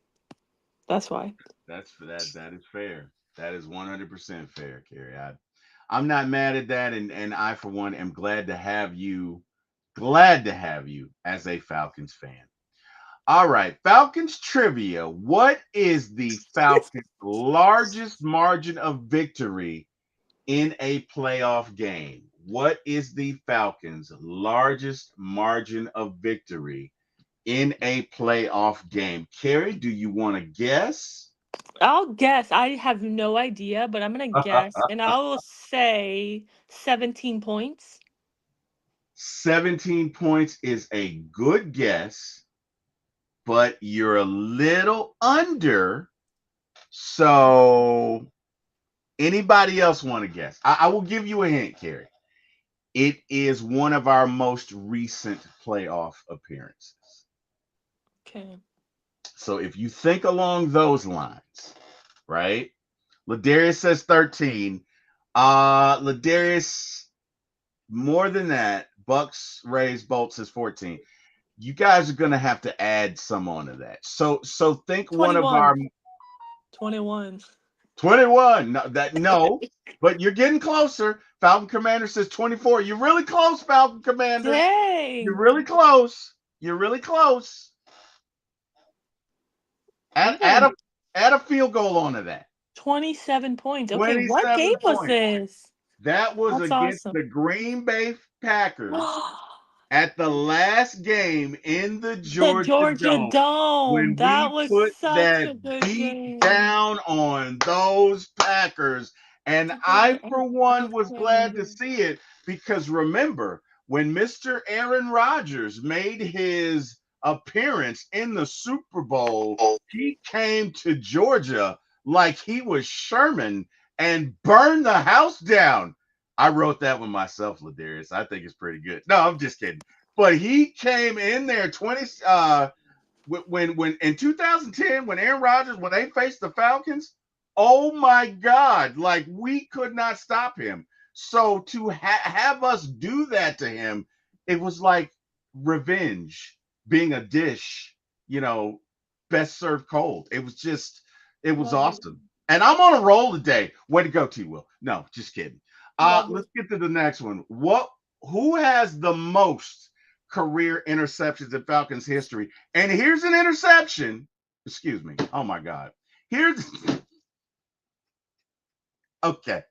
That's why. That's for that. That is fair. That is 100% fair, Carrie. I'm not mad at that, and I for one am glad to have you as a Falcons fan. All right, Falcons trivia. What is the Falcons' largest margin of victory in a playoff game? What is the Falcons' largest margin of victory in a playoff game? Carrie, do you want to guess? I'll guess. I have no idea, but I'm gonna guess, and I will say 17 points. 17 points is a good guess, but you're a little under. So, anybody else want to guess? I will give you a hint, Carrie. It is one of our most recent playoff appearances. Okay. So, if you think along those lines, right? Ladarius says 13. Ladarius, more than that. Bucks, Rays, Bolts says 14. You guys are gonna have to add some onto that. So think one of our 21. 21. 21. No, but you're getting closer. Falcon Commander says 24. You're really close, Falcon Commander. You're Dang. really close. You're really close. Add, We got add a add a field goal onto that. 27 points. Okay, what game 27 was points. this? That was That's against awesome. the Green Bay Packers at the last game in the The Georgia Georgia Dome Dome. when That we was put such that a good beat game. down on those Packers. And I, for one, was glad to Okay. see it because remember, when Mr. Aaron Rodgers made his appearance in the Super Bowl, he came to Georgia like he was Sherman and burned the house down. I wrote that one myself, Ladarius. I think it's pretty good. No, I'm just kidding. But he came in there 20 when in 2010 when Aaron Rodgers when they faced the Falcons, oh my God, like we could not stop him. So to have us do that to him, it was like revenge being a dish, you know, best served cold. It was Love it. awesome. And I'm on a roll today. Way to go, T Will. No, just kidding. Love Let's it. get to the next one. Who has the most career interceptions in Falcons history? And here's an interception. Excuse me. Oh my God. Here's okay.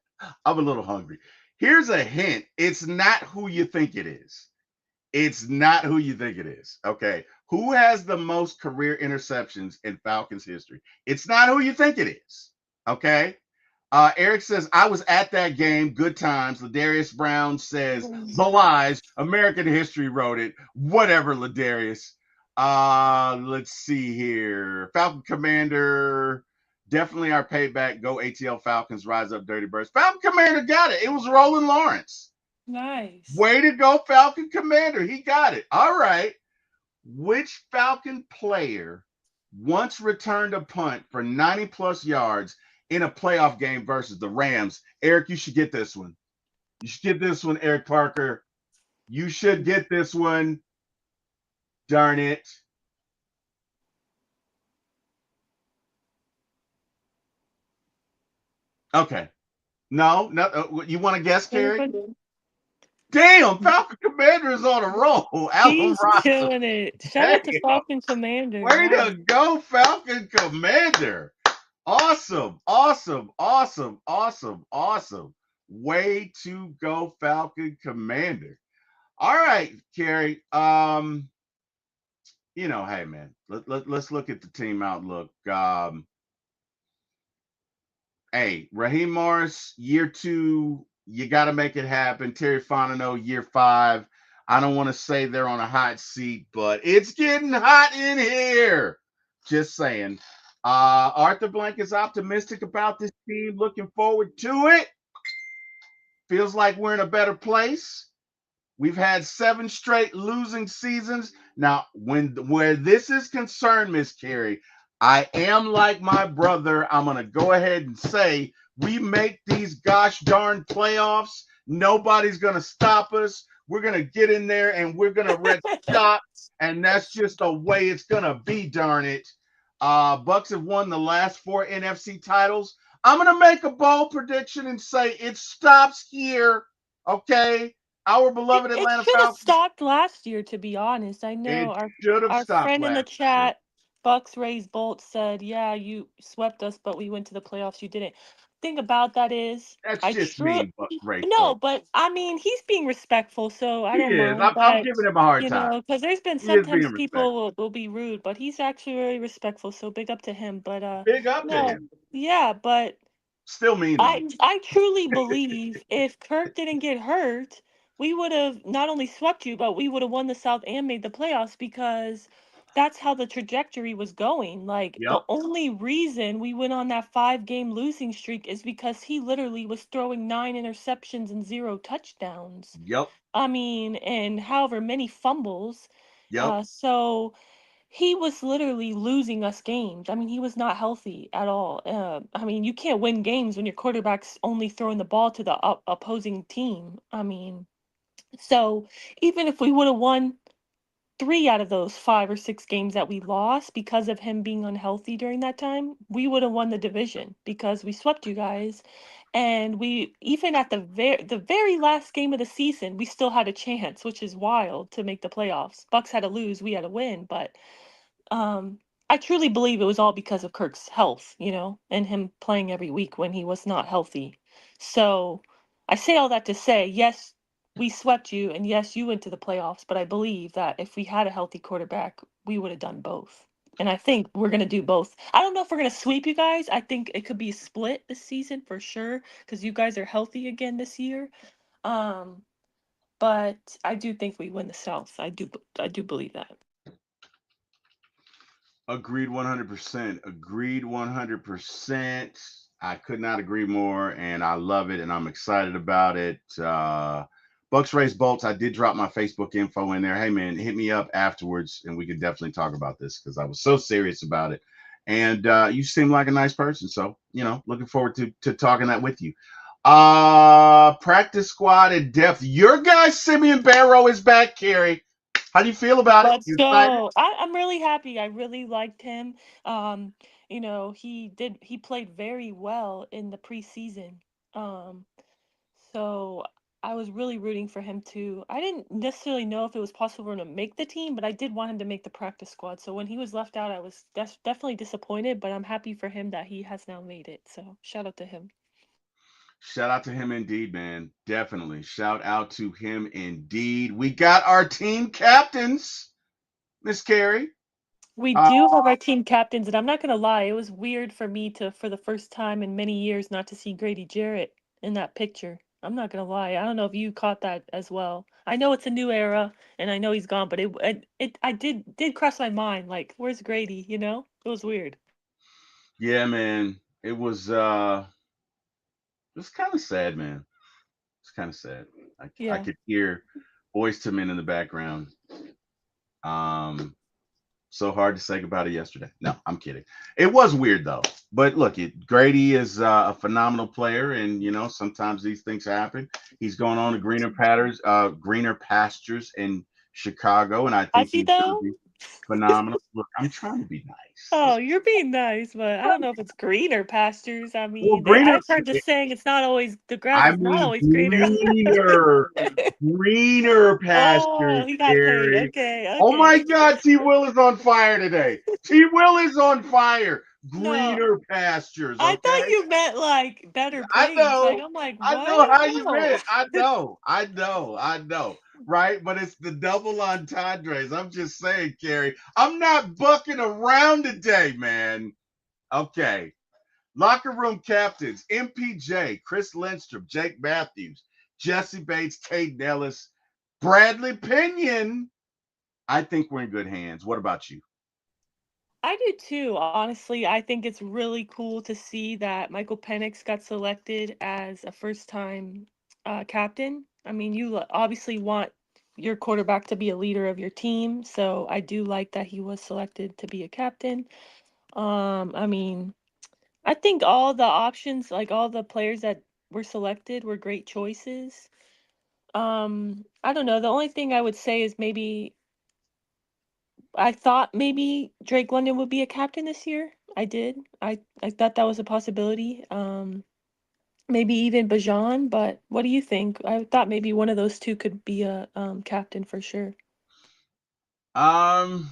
I'm a little hungry. Here's a hint. It's not who you think it is. It's not who you think it is. Okay. Who has the most career interceptions in Falcons history? It's not who you think it is. Okay. Eric says, I was at that game. Good times. Ladarius Brown says, the lies. American history wrote it. Whatever, Ladarius. Let's see here. Falcon Commander. Definitely our payback. Go ATL Falcons. Rise up, Dirty Birds. Falcon Commander got it. It was Roland Lawrence. Nice. Way to go, Falcon Commander. He got it. All right. Which Falcon player once returned a punt for 90 plus yards in a playoff game versus the Rams? Eric, you should get this one. You should get this one, Eric Parker. You should get this one. Darn it. Okay. No. You want to guess, Carrie? Everybody- Damn, Falcon Commander is on a roll. Alvin He's Robinson. killing it. Shout out to Damn. Falcon Commander. Way Wow. to go, Falcon Commander. Awesome, awesome, awesome, awesome, awesome. Way to go, Falcon Commander. All right, Carrie. Hey man, let's look at the team outlook. Hey, Raheem Morris, year 2, you got to make it happen. Terry Fontenot, year 5. I don't want to say they're on a hot seat, but it's getting hot in here. Just saying. Arthur Blank is optimistic about this team, looking forward to it. Feels like we're in a better place. We've had 7 straight losing seasons. Now, where this is concerned, Miss Carey, I am like my brother. I'm going to go ahead and say we make these gosh darn playoffs. Nobody's going to stop us. We're going to get in there and we're going to wreck shop. And that's just the way it's going to be, darn it. Bucks have won the last 4 NFC titles. I'm going to make a bold prediction and say it stops here. Okay. Our beloved It Atlanta should have Falcons, stopped last year, to be honest. I know it should have our stopped friend in the last year. chat, Bucks Raised Bolt, said, "Yeah, you swept us, but we went to the playoffs. You didn't." Thing about that is, That's I just true. me, Ray No, Bolt. but I mean, he's being respectful, so I He don't is. mind. I'm But giving him a hard you time. know, because there's been He is being sometimes people respectful. will be rude, but he's actually very respectful. So big up to him. But Big up to no, him. yeah, but Still mean though. I truly believe if Kirk didn't get hurt, we would have not only swept you, but we would have won the South and made the playoffs because that's how the trajectory was going. Like the Yep. only reason we went on that 5 game losing streak is because he literally was throwing 9 interceptions and 0 touchdowns. Yep. I mean, and however many fumbles. Yep. So he was literally losing us games. I mean, he was not healthy at all. I mean, you can't win games when your quarterback's only throwing the ball to the opposing team. I mean, so even if we would have won 3 out of those 5 or 6 games that we lost because of him being unhealthy during that time, we would have won the division because we swept you guys. And we even at the very last game of the season, we still had a chance, which is wild to make the playoffs. Bucks had to lose, we had to win, but um, I truly believe it was all because of Kirk's health, and him playing every week when he was not healthy. So I say all that to say, yes, we swept you, and yes, you went to the playoffs, but I believe that if we had a healthy quarterback, we would have done both. And I think we're going to do both. I don't know if we're going to sweep you guys. I think it could be a split this season for sure because you guys are healthy again this year. Um, but I do think we win the South. I do believe that. Agreed 100%. Agreed 100%. I could not agree more, and I love it, and I'm excited about it. Bucks Race Bolts. I did drop my Facebook info in there. Hey man, hit me up afterwards, and we could definitely talk about this because I was so serious about it. And you seem like a nice person, so looking forward to talking that with you. Practice squad in depth. Your guy Simeon Barrow is back, Carrie. How do you feel about it? Let's You excited? go. I'm really happy. I really liked him. Um, he played very well in the preseason. Um, so I was really rooting for him too. I didn't necessarily know if it was possible for him to make the team, but I did want him to make the practice squad. So when he was left out, I was definitely disappointed, but I'm happy for him that he has now made it. So shout out to him. Shout out to him indeed, man. Definitely. Shout out to him indeed. We got our team captains, Miss Carrie. We Uh, do have our team captains, and I'm not gonna lie, it was weird for me to, for the first time in many years, not to see Grady Jarrett in that picture. I'm not gonna lie. I don't know if you caught that as well. I know it's a new era, and I know he's gone, but I did cross my mind, like, where's Grady? It was weird. yeah, man. It was kind of sad, man. It's kind of sad. I Yeah. could hear Boys to Men in the background. Um, so hard to say goodbye to yesterday. No, I'm kidding. It was weird though. But look, Grady is a phenomenal player, and sometimes these things happen. He's going on to greener pastures in Chicago, and I think Has he he's going to though? be phenomenal. Look, I'm trying to be nice. Oh, you're being nice, but I don't know if it's greener pastures. I Well, mean, greener. I've heard the saying it's not always the grass I is not mean, always greener. greener Oh, pastures, he got paid. Gary. Okay, Oh okay. my God, T. Will is on fire today. T. Will is on fire. No, Greener pastures, I thought okay? you meant like better I plays. Like know. I'm like, I know what? how you No. meant. I know. I know. I know. Right? But it's the double entendres. I'm just saying, Carrie. I'm not bucking around today, man. Okay. Locker room captains, MPJ, Chris Lindstrom, Jake Matthews, Jesse Bates, Cade Nellis, Bradley Pinion. I think we're in good hands. What about you? I do too. Honestly, I think it's really cool to see that Michael Penix got selected as a first-time captain. I mean, you obviously want your quarterback to be a leader of your team, so I do like that he was selected to be a captain. I mean, I think all the options, like all the players that were selected, were great choices. I don't know. The only thing I would say is maybe I thought maybe Drake London would be a captain this year. I did. I thought that was a possibility. Maybe even Bajan, but what do you think? I thought maybe one of those two could be a captain for sure. Um,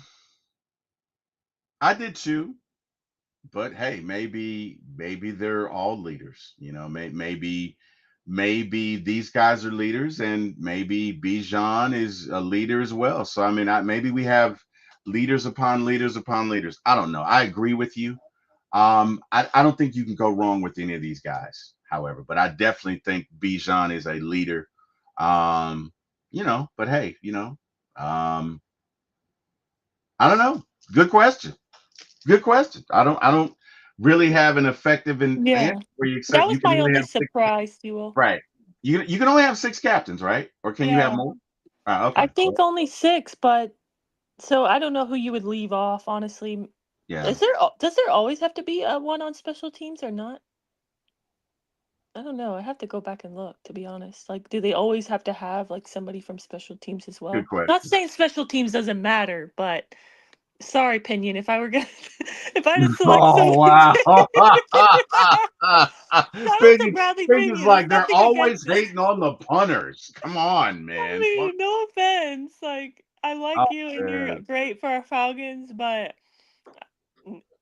I did too. But hey, maybe they're all leaders. Maybe these guys are leaders, and maybe Bijan is a leader as well. So I mean, maybe we have leaders upon leaders upon leaders. I don't know. I agree with you. I don't think you can go wrong with any of these guys. However, but I definitely think Bijan is a leader. Um, but hey, um, I don't know. Good question. Good question. I don't really have an effective answer Yeah. for you, That except was you can my only only have six. surprise, Duel. Right. You can only have six captains, right? Or can you have Yeah. more? I Okay. think Well, only six, but so I don't know who you would leave off, honestly. yeah. Does there always have to be a one on special teams or not? I don't know. I have to go back and look, to be honest. Like, do they always have to have like somebody from special teams as Good well? Not question. saying special teams doesn't matter, but sorry, Pinion, if I were gonna if I had to select Oh someone wow. shout out to Piggy, Bradley Piggy's Pinion. It's like they're nothing always against him. hating on the punters. Come on, I man. mean, no offense. Like, I Oh like you and you're man. great for our Falcons, but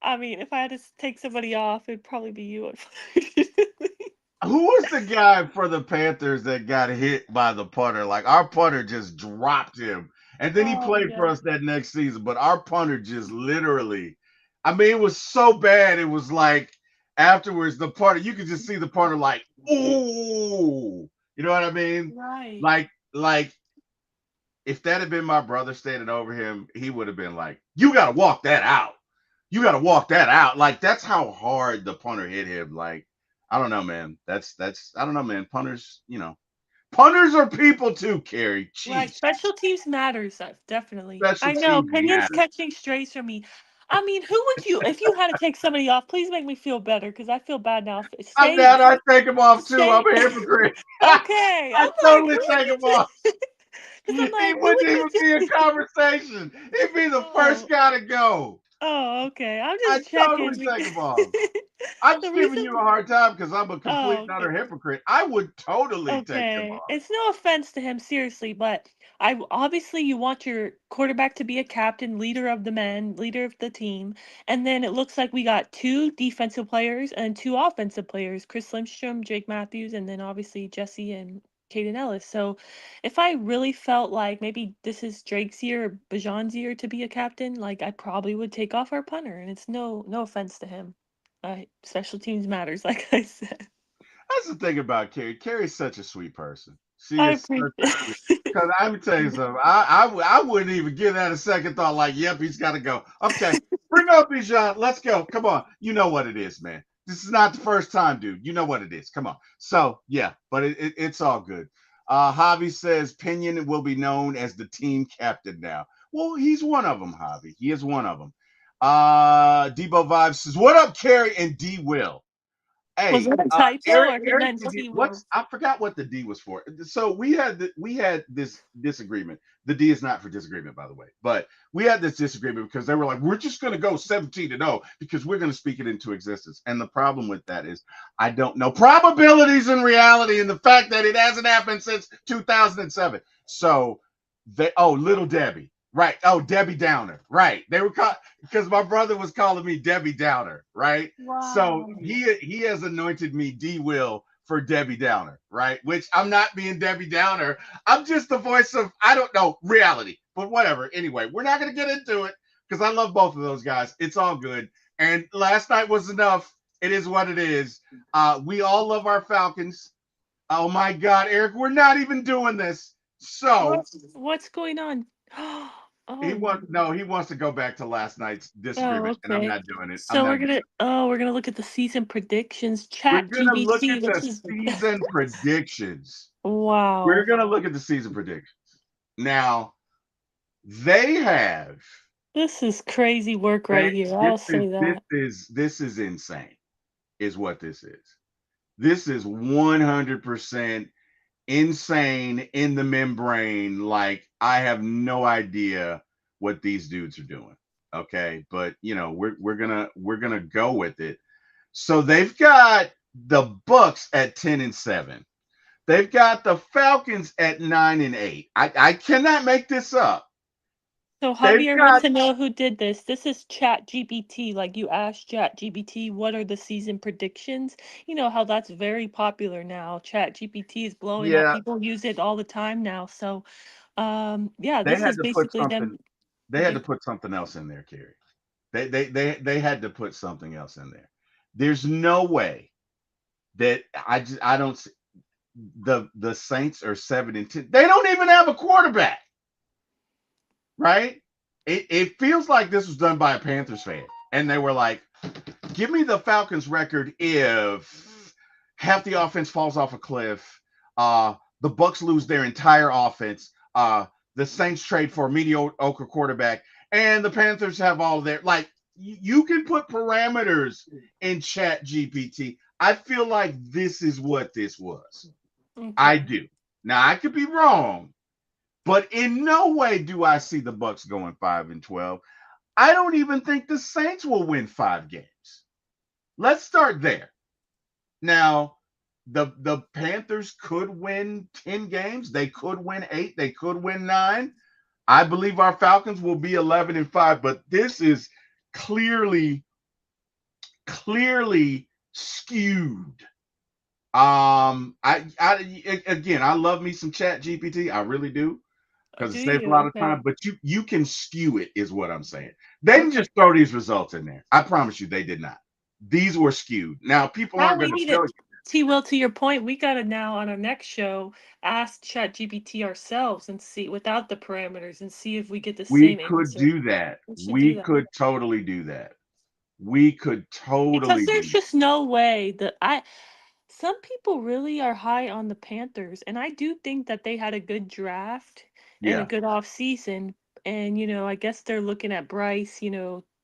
I mean, if I had to take somebody off, it'd probably be you, unfortunately. Who was the guy for the Panthers that got hit by the punter? Like our punter just dropped him, and then he Oh played for yeah. us that next season. But our punter just literally, I mean, it was so bad. It was like afterwards, the punter, you could just see the punter like, ooh, you know what I mean? Right. Like if that had been my brother standing over him, he would have been like, you got to walk that out. You got to walk that out. Like that's how hard the punter hit him. Like I don't know, man. That's I don't know, man. Punters are people too, Carrie. Right, Jeez, special teams matters, definitely. special I know, teams opinions matter. catching strays from me. I mean, who would you, if you had to take somebody off, please make me feel better because I feel bad now. I'm Say, down. I take him off too. I'm say, a hypocrite. okay. I I'm like, totally who would take you him off. take? Because I'm He like, who wouldn't would you even be a take? conversation. He'd be the first Oh, guy to go. oh, okay. I'm I just checking. totally take him off. I'm The just giving reason, you a hard time because I'm a complete oh, and utter okay. hypocrite. I would totally take him Okay, off. it's no offense to him, seriously, but obviously you want your quarterback to be a captain, leader of the men, leader of the team, and then it looks like we got two defensive players and two offensive players, Chris Lindstrom, Jake Matthews, and then obviously Jesse and Caden Ellis. So, if I really felt like maybe this is Drake's year or Bajan's year to be a captain, like I probably would take off our punter, and it's no offense to him. Special teams matters, like I said. That's the thing about Carrie. Carrie's such a sweet person. She I is such a appreciate. sweet. Because I'm gonna tell you something. I wouldn't even give that a second thought. Like, yep, he's got to go. Okay, bring up Bijan. Let's go. Come on. You know what it is, man. This is not the first time, dude. You know what it is. Come on. So yeah, but it's all good. Javi says Pinion will be known as the team captain now. Well, he's one of them, Javi. He is one of them. Debo Vibes says, "What up, Carrie and D Will?" Was Hey, that a typo Eric, or he Eric, meant did you, T-Wolf? what's I forgot what the D was for. So we had this disagreement. The D is not for disagreement, by the way, but we had this disagreement because they were like, we're just going to go 17-0 because we're going to speak it into existence. And the problem with that is I don't know probabilities in reality and the fact that it hasn't happened since 2007. So little Debbie, right? Oh, Debbie Downer, right? They were because my brother was calling me Debbie Downer, right? So Wow. he has anointed me D Will for Debbie Downer, right? Which I'm not being Debbie Downer. I'm just the voice of I don't know reality, but whatever. Anyway, we're not gonna get into it because I love both of those guys. It's all good. And last night was enough. It is what it is. We all love our Falcons. Oh my God, Eric, we're not even doing this. So What's going on? he Oh, wants no, he wants to go back to last night's oh, disagreement, and I'm okay. not doing it. I'm So not. we're gonna look at the season predictions. We're Chat gonna look GBT. at the season predictions. We're Wow. gonna look at the season predictions. Now they have. This is crazy work Man, right here. this I'll is say this that. is this is insane, is what this is. This is 100% insane in the membrane. Like, I have no idea what these dudes are doing. Okay, but we're gonna go with it. So they've got the Bucks at 10-7. They've got the Falcons at 9-8. I cannot make this up. So They've Javier wants got to know who did this. This is Chat GPT. Like you asked Chat GPT, what are the season predictions? You know how that's very popular now. Chat GPT is blowing up. yeah, People use it all the time now. So yeah, they this had is to put basically them. something they had Yeah. to put something else in there, Carrie. They had to put something else in there. There's no way that I don't see the Saints are 7-10. They don't even have a quarterback, right? It feels like this was done by a Panthers fan, and they were like, "Give me the Falcons record if half the offense falls off a cliff, the Bucks lose their entire offense, the Saints trade for a mediocre quarterback, and the Panthers have all their like." You can put parameters in Chat GPT. I feel like this is what this was. I Okay. do. Now I could be wrong, but in no way do I see the Bucks going 5-12. I don't even think the Saints will win 5 games. Let's start there. Now, the Panthers could win 10 games. They could win 8. They could win 9. I believe our Falcons will be 11-5, but this is clearly, clearly skewed. I love me some Chat GPT. I really do, because it Do saves a you? lot of time. Okay. But you can skew it, is what I'm saying. They didn't Okay. just throw these results in there. I promise you, they did not. These were skewed. Now, people Now aren't we going to need tell it. you. T Will, to your point, we gotta now on our next show ask ChatGPT ourselves and see without the parameters and see if we get the We same could answer. do that. We should do We that. could totally do that. We could Because totally there's do that. just no way that I some people really are high on the Panthers, and I do think that they had a good draft and a Yeah, good off season. And I guess they're looking at Bryce,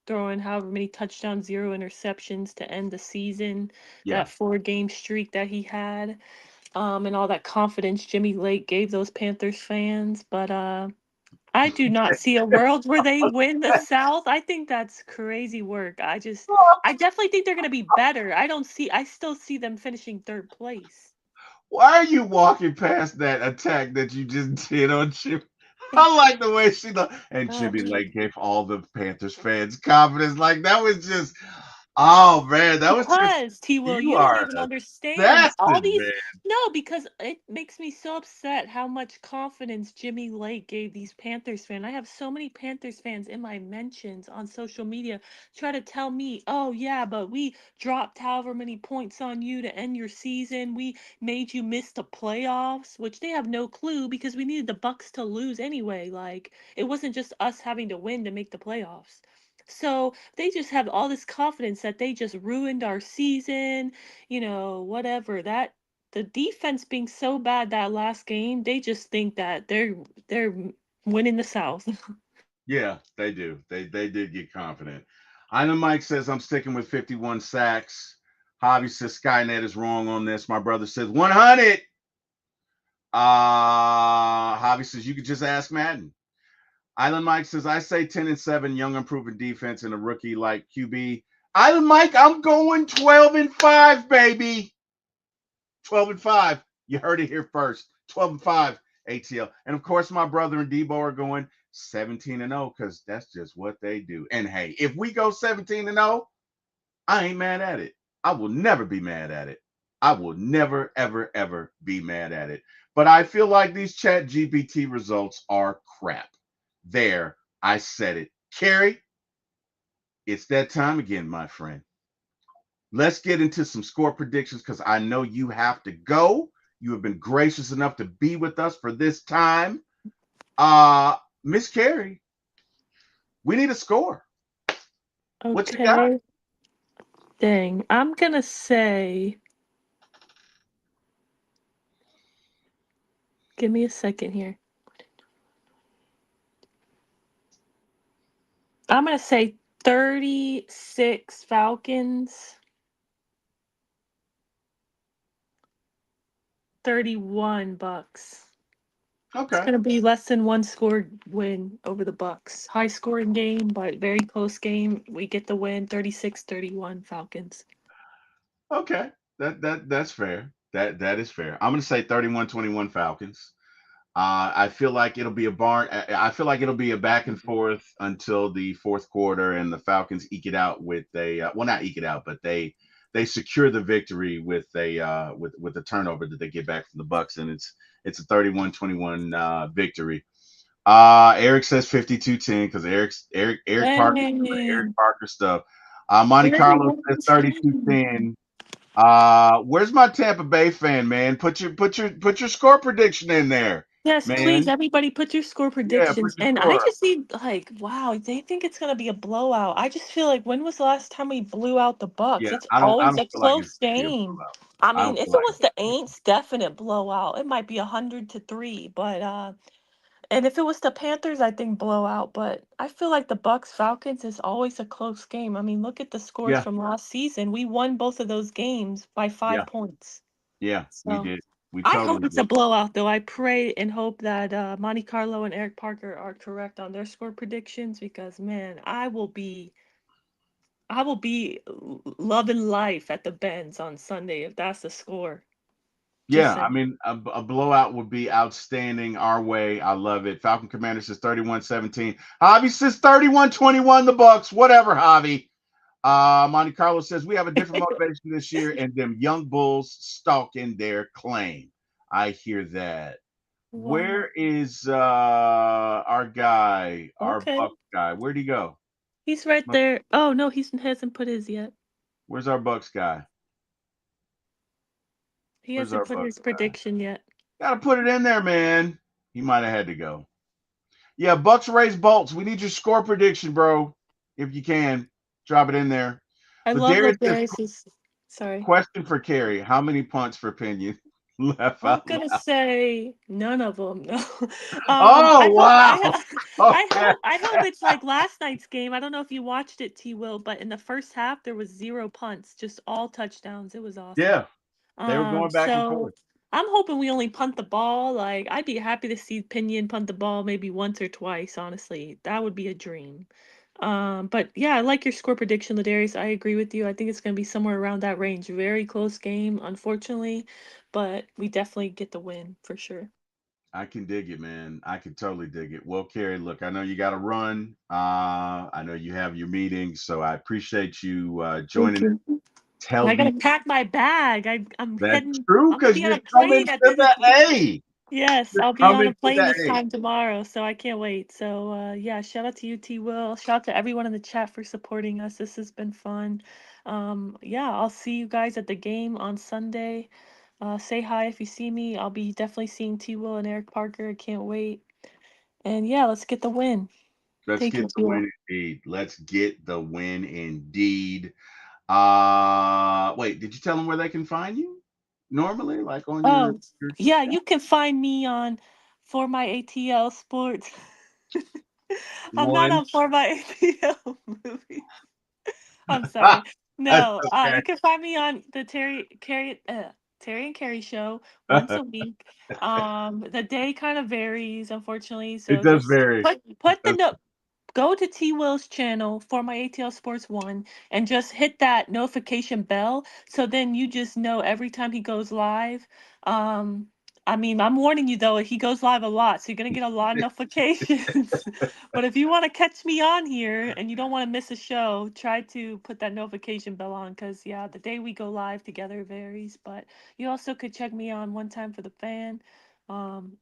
throwing however many touchdowns, 0 interceptions to end the season, yeah. that 4 game streak that he had, and all that confidence Jimmy Lake gave those Panthers fans. But I do not see a world where they win the South. I think that's crazy work. I definitely think they're going to be better. I still see them finishing third place. Why are you walking past that attack that you just did on Jimmy? I like the way and Jimmy Uh, Lake gave all the Panthers fans confidence. Like, that was just, oh man, that was just, Because T Will, you you don't are even an understand all assassin, these. man. No, because it makes me so upset how much confidence Jimmy Lake gave these Panthers fans. I have so many Panthers fans in my mentions on social media try to tell me, "Oh yeah, but we dropped however many points on you to end your season. We made you miss the playoffs," which they have no clue because we needed the Bucks to lose anyway. Like it wasn't just us having to win to make the playoffs. So they just have all this confidence that they just ruined our season, whatever. That the defense being so bad that last game, they just think that they're winning the South. Yeah, they do. They did get confident. I know Mike says I'm sticking with 51 sacks. Javi says Skynet is wrong on this. My brother says 100. Javi says you could just ask Madden. Island Mike says, I say 10-7, young improving defense and a rookie like QB. Island Mike, I'm going 12-5, baby. 12-5. You heard it here first. 12-5 ATL. And of course, my brother and Debo are going 17-0 because that's just what they do. And hey, if we go 17-0, I ain't mad at it. I will never be mad at it. I will never, ever, ever be mad at it. But I feel like these Chat GPT results are crap. There, I said it. Carrie, it's that time again, my friend. Let's get into some score predictions because I know you have to go. You have been gracious enough to be with us for this time. Miss Carrie, we need a score. What you got? Okay. Dang. I'm gonna say, give me a second here. I'm gonna say 36 Falcons, 31 Bucks. It's Okay. gonna be less than one score win over the Bucks. High scoring game, but very close game. We get the win 36-31 Falcons. Okay. That's fair. That is fair. I'm gonna say 31-21 Falcons. I feel like it'll be a barn. I feel like it'll be a back and forth until the fourth quarter, and the Falcons eke it out with a well, not eke it out, but they secure the victory with a with a turnover that they get back from the Bucks, and it's a 31-21 victory. Eric says 52-10 because Eric Parker doing Eric Dang. Parker stuff. Monte Carlo says 31-10. 32-10. Where's my Tampa Bay fan, man? Put your score prediction in there, Yes, please, man. everybody put your score Yeah, put predictions. your And I score up. just need, like, wow, they think it's going to be a blowout. I just feel like, when was the last time we blew out the Bucks? Yeah, It's I always don't a feel like it's close gonna be a game. blowout. I I mean, don't if feel it like was it's the gonna be. Aints, definite blowout. It might be 100-3, but and if it was the Panthers, I think blowout. But I feel like the Bucks Falcons is always a close game. I mean, look at the scores Yeah, from last season. We won both of those games by yeah, 5 points. yeah. We So did. We I hope totally it's a did. blowout, though. I pray and hope that Monte Carlo and Eric Parker are correct on their score predictions, because man, loving life at the Benz on Sunday if that's the score. Just Yeah, I saying. mean, a blowout would be outstanding our way. I love it. Falcon Commander says 31-17. Javi says 31-21 the Bucks. Whatever, Javi. Monte Carlo says we have a different motivation this year, and them young bulls stalking their claim. I hear that. Wow. Where is our guy, our Okay. Bucks guy? Where'd he go? He's right there. Oh no, he hasn't put his yet. Where's our Bucks guy? He Where's hasn't our put Bucks his guy? prediction yet. Gotta put it in there, man. He might have had to go. Yeah, Bucks raise bolts. We need your score prediction, bro. If you can, drop it in there. I love Ladarius says, Ladarius's. Sorry. question for Carrie. How many punts for Pinion? Laugh I'm out gonna loud. say none of them. No. Oh, I hope wow. Okay. I hope it's like last night's game. I don't know if you watched it, T. Will, but in the first half there was zero punts, just all touchdowns. It was awesome. Yeah, they were going back and So forth. I'm hoping we only punt the ball. Like, I'd be happy to see Pinion punt the ball maybe once or twice. Honestly, that would be a dream. But yeah, I like your score prediction, Ladarius. I agree with you. I think it's going to be somewhere around that range. Very close game, unfortunately, but we definitely get the win for sure. I can dig it, man. I can totally dig it. Well, Carrie, look, I know you got to run. I know you have your meetings, so I appreciate you Thank joining us. you. Tell I the gotta pack my bag. I'm That's heading. true I'm gonna because be on you're a coming plane at to this. the A. Yes, You're I'll be on coming a to plane the this A. time tomorrow, so I can't wait. So, yeah, shout out to you, T. Will. Shout out to everyone in the chat for supporting us. This has been fun. Yeah, I'll see you guys at the game on Sunday. Say hi if you see me. I'll be definitely seeing T. Will and Eric Parker. I can't wait. And yeah, let's get the win. Let's Thank you, get T. the Will. win indeed. Let's get the win indeed. Wait, did you tell them where they can find you normally, like on your Oh, your yeah, you can find me on For My ATL Sports. I'm not one? on For My ATL movie. I'm sorry. That's No, okay. you can find me on the Terry and Carrie Show once a week. The day kind of varies, unfortunately. It So does just vary. It put the does. note. Go to T Will's channel For My ATL Sports One and just hit that notification bell. So then you just know every time he goes live. Um, I mean, I'm warning you though, he goes live a lot, so you're gonna get a lot of notifications. But if you want to catch me on here and you don't want to miss a show, try to put that notification bell on, because yeah, the day we go live together varies. But you also could check me on One Time for the Fan,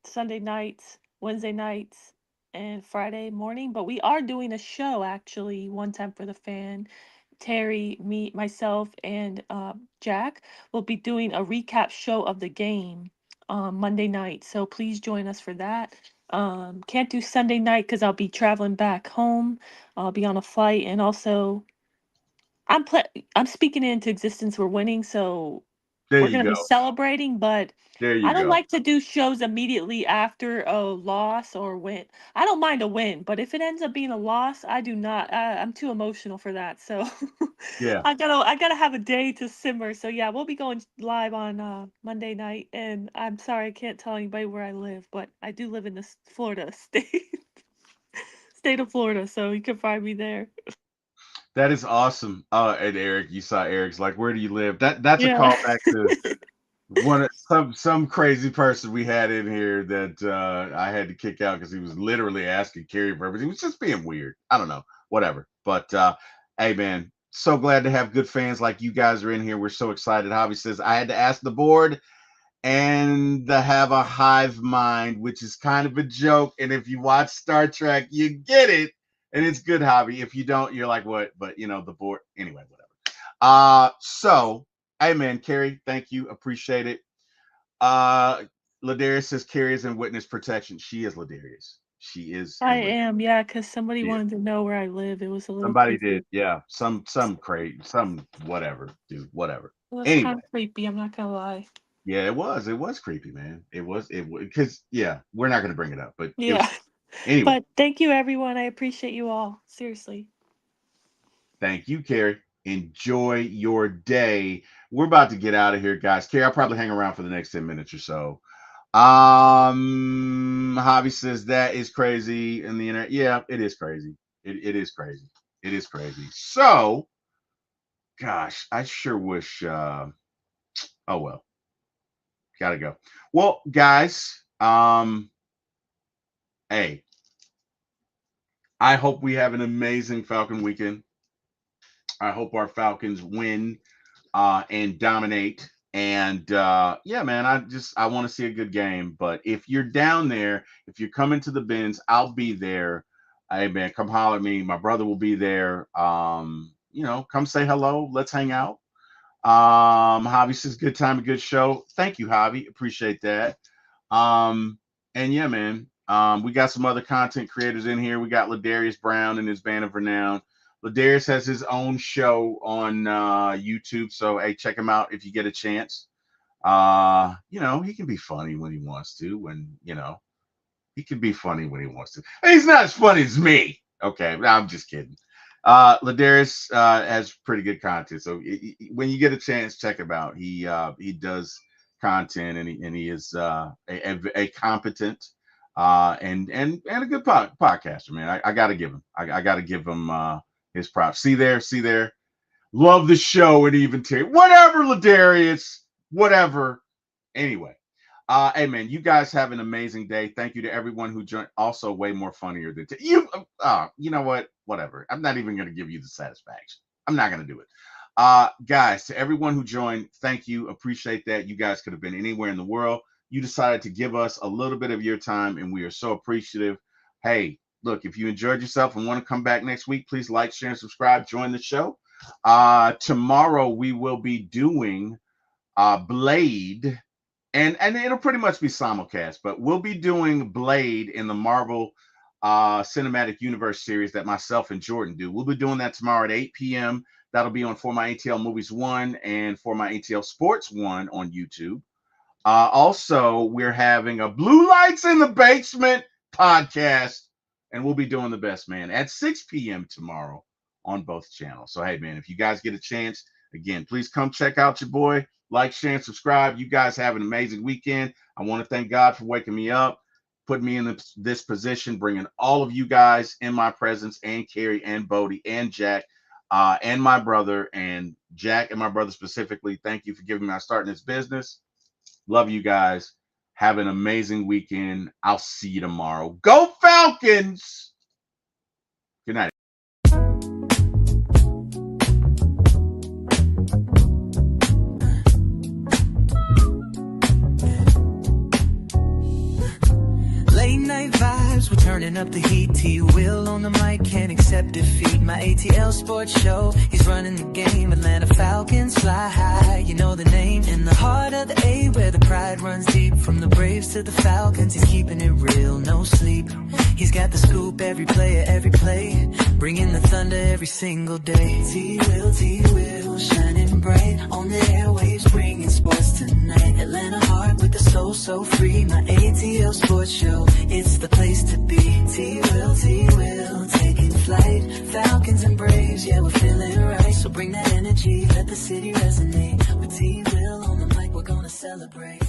Sunday nights, Wednesday nights, and Friday morning. But we are doing a show actually, One Time for the Fan. Terry, me, myself, and Jack will be doing a recap show of the game Monday night. So please join us for that. Can't do Sunday night because I'll be traveling back home. I'll be on a flight, and also I'm speaking it into existence. We're winning, so There we're you gonna be go. celebrating, but There I you don't go. like to do shows immediately after a loss or win. I don't mind a win, but if it ends up being a loss, I do not. I'm too emotional for that. So Yeah. I gotta have a day to simmer. So yeah, we'll be going live on Monday night, and I'm sorry I can't tell anybody where I live, but I do live in the Florida state of Florida, so you can find me there. That is awesome. And Eric, you saw Eric's like, where do you live? That's a Yeah. callback to some crazy person we had in here that I had to kick out because he was literally asking Carrie for everything. He was just being weird. I don't know, whatever. But hey, man, so glad to have good fans like you guys are in here. We're so excited. Javi says I had to ask the board and to have a hive mind, which is kind of a joke. And if you watch Star Trek, you get it, and it's good, Javi. If you don't, you're like, what? But the board anyway, whatever. So hey, man, Carrie, thank you, appreciate it. Uh, Ladarius says Carrie is in witness protection. She is Ladarius. She is I in witness. am, yeah, because somebody Yeah. wanted to know where I live. It was a little Somebody creepy. did. Yeah. Some crazy. Some whatever, dude. Whatever. It was kind Anyway. of creepy, I'm not gonna lie. Yeah, it was. It was creepy, man. It was. Because yeah, we're not gonna bring it up, but it was Yeah. anyway. But thank you, everyone. I appreciate you all. Seriously. Thank you, Carrie. Enjoy your day. We're about to get out of here, guys. Carrie, I'll probably hang around for the next 10 minutes or so. Javi says that is crazy in the internet. Yeah, it is crazy. It is crazy. It is crazy. So, gosh, I sure wish. Oh well, gotta go. Well, guys, hey, I hope we have an amazing Falcon weekend. I hope our Falcons win and dominate. And yeah, man, I want to see a good game. But if you're down there, if you're coming to the bins, I'll be there. Hey man, come holler at me. My brother will be there. Come say hello. Let's hang out. Javi says good time, a good show. Thank you, Javi. Appreciate that. And yeah, man. We got some other content creators in here. We got Ladarius Brown and his Band of Renown. Ladarius has his own show on YouTube, so hey, check him out if you get a chance. He can be funny when he wants to, and he can be funny when he wants to. He's not as funny as me. Okay, I'm just kidding. Ladarius has pretty good content, so when you get a chance, check him out. He does content, and he is a competent and a good podcaster, man. I gotta give him. I gotta give him his props. See there. Love the show and even Terry. Whatever, Ladarius. Whatever. Anyway. Hey man, you guys have an amazing day. Thank you to everyone who joined. Also, way more funnier than you. You know what? Whatever. I'm not even gonna give you the satisfaction. I'm not gonna do it. Guys, to everyone who joined, thank you. Appreciate that. You guys could have been anywhere in the world. You decided to give us a little bit of your time, and we are so appreciative. Hey, look, if you enjoyed yourself and want to come back next week, please like, share, and subscribe. Join the show. Tomorrow we will be doing Blade, and it'll pretty much be simulcast, but we'll be doing Blade in the Marvel Cinematic Universe series that myself and Jordan do. We'll be doing that tomorrow at 8 p.m. That'll be on For My ATL Movies 1 and For My ATL Sports 1 on YouTube. Also, we're having a Blue Lights in the Basement podcast, and we'll be doing the best, man, at 6 p.m. tomorrow on both channels. So, hey, man, if you guys get a chance, again, please come check out your boy. Like, share, and subscribe. You guys have an amazing weekend. I want to thank God for waking me up, putting me in this position, bringing all of you guys in my presence, and Carrie and Bodie and Jack and my brother, and Jack and my brother specifically. Thank you for giving me a start in this business. Love you guys. Have an amazing weekend. I'll see you tomorrow. Go Falcons! Good night. Late night vibes, we're turning up the heat. T-Will on the mic, can't accept defeat. My ATL Sports Show, he's running the game. Atlanta Falcons fly high, you know the name. In the heart of the A, where the pride runs deep. From the Braves to the Falcons, he's keeping it real, no sleep. He's got the scoop, every player, every play. Bringing the thunder every single day. T-Will, shining bright on the airwaves, bringing sports oh so free. My ATL Sports Show, it's the place to be. T-Will, taking flight. Falcons and Braves, yeah, we're feeling right. So bring that energy, let the city resonate. With T-Will on the mic, we're gonna celebrate.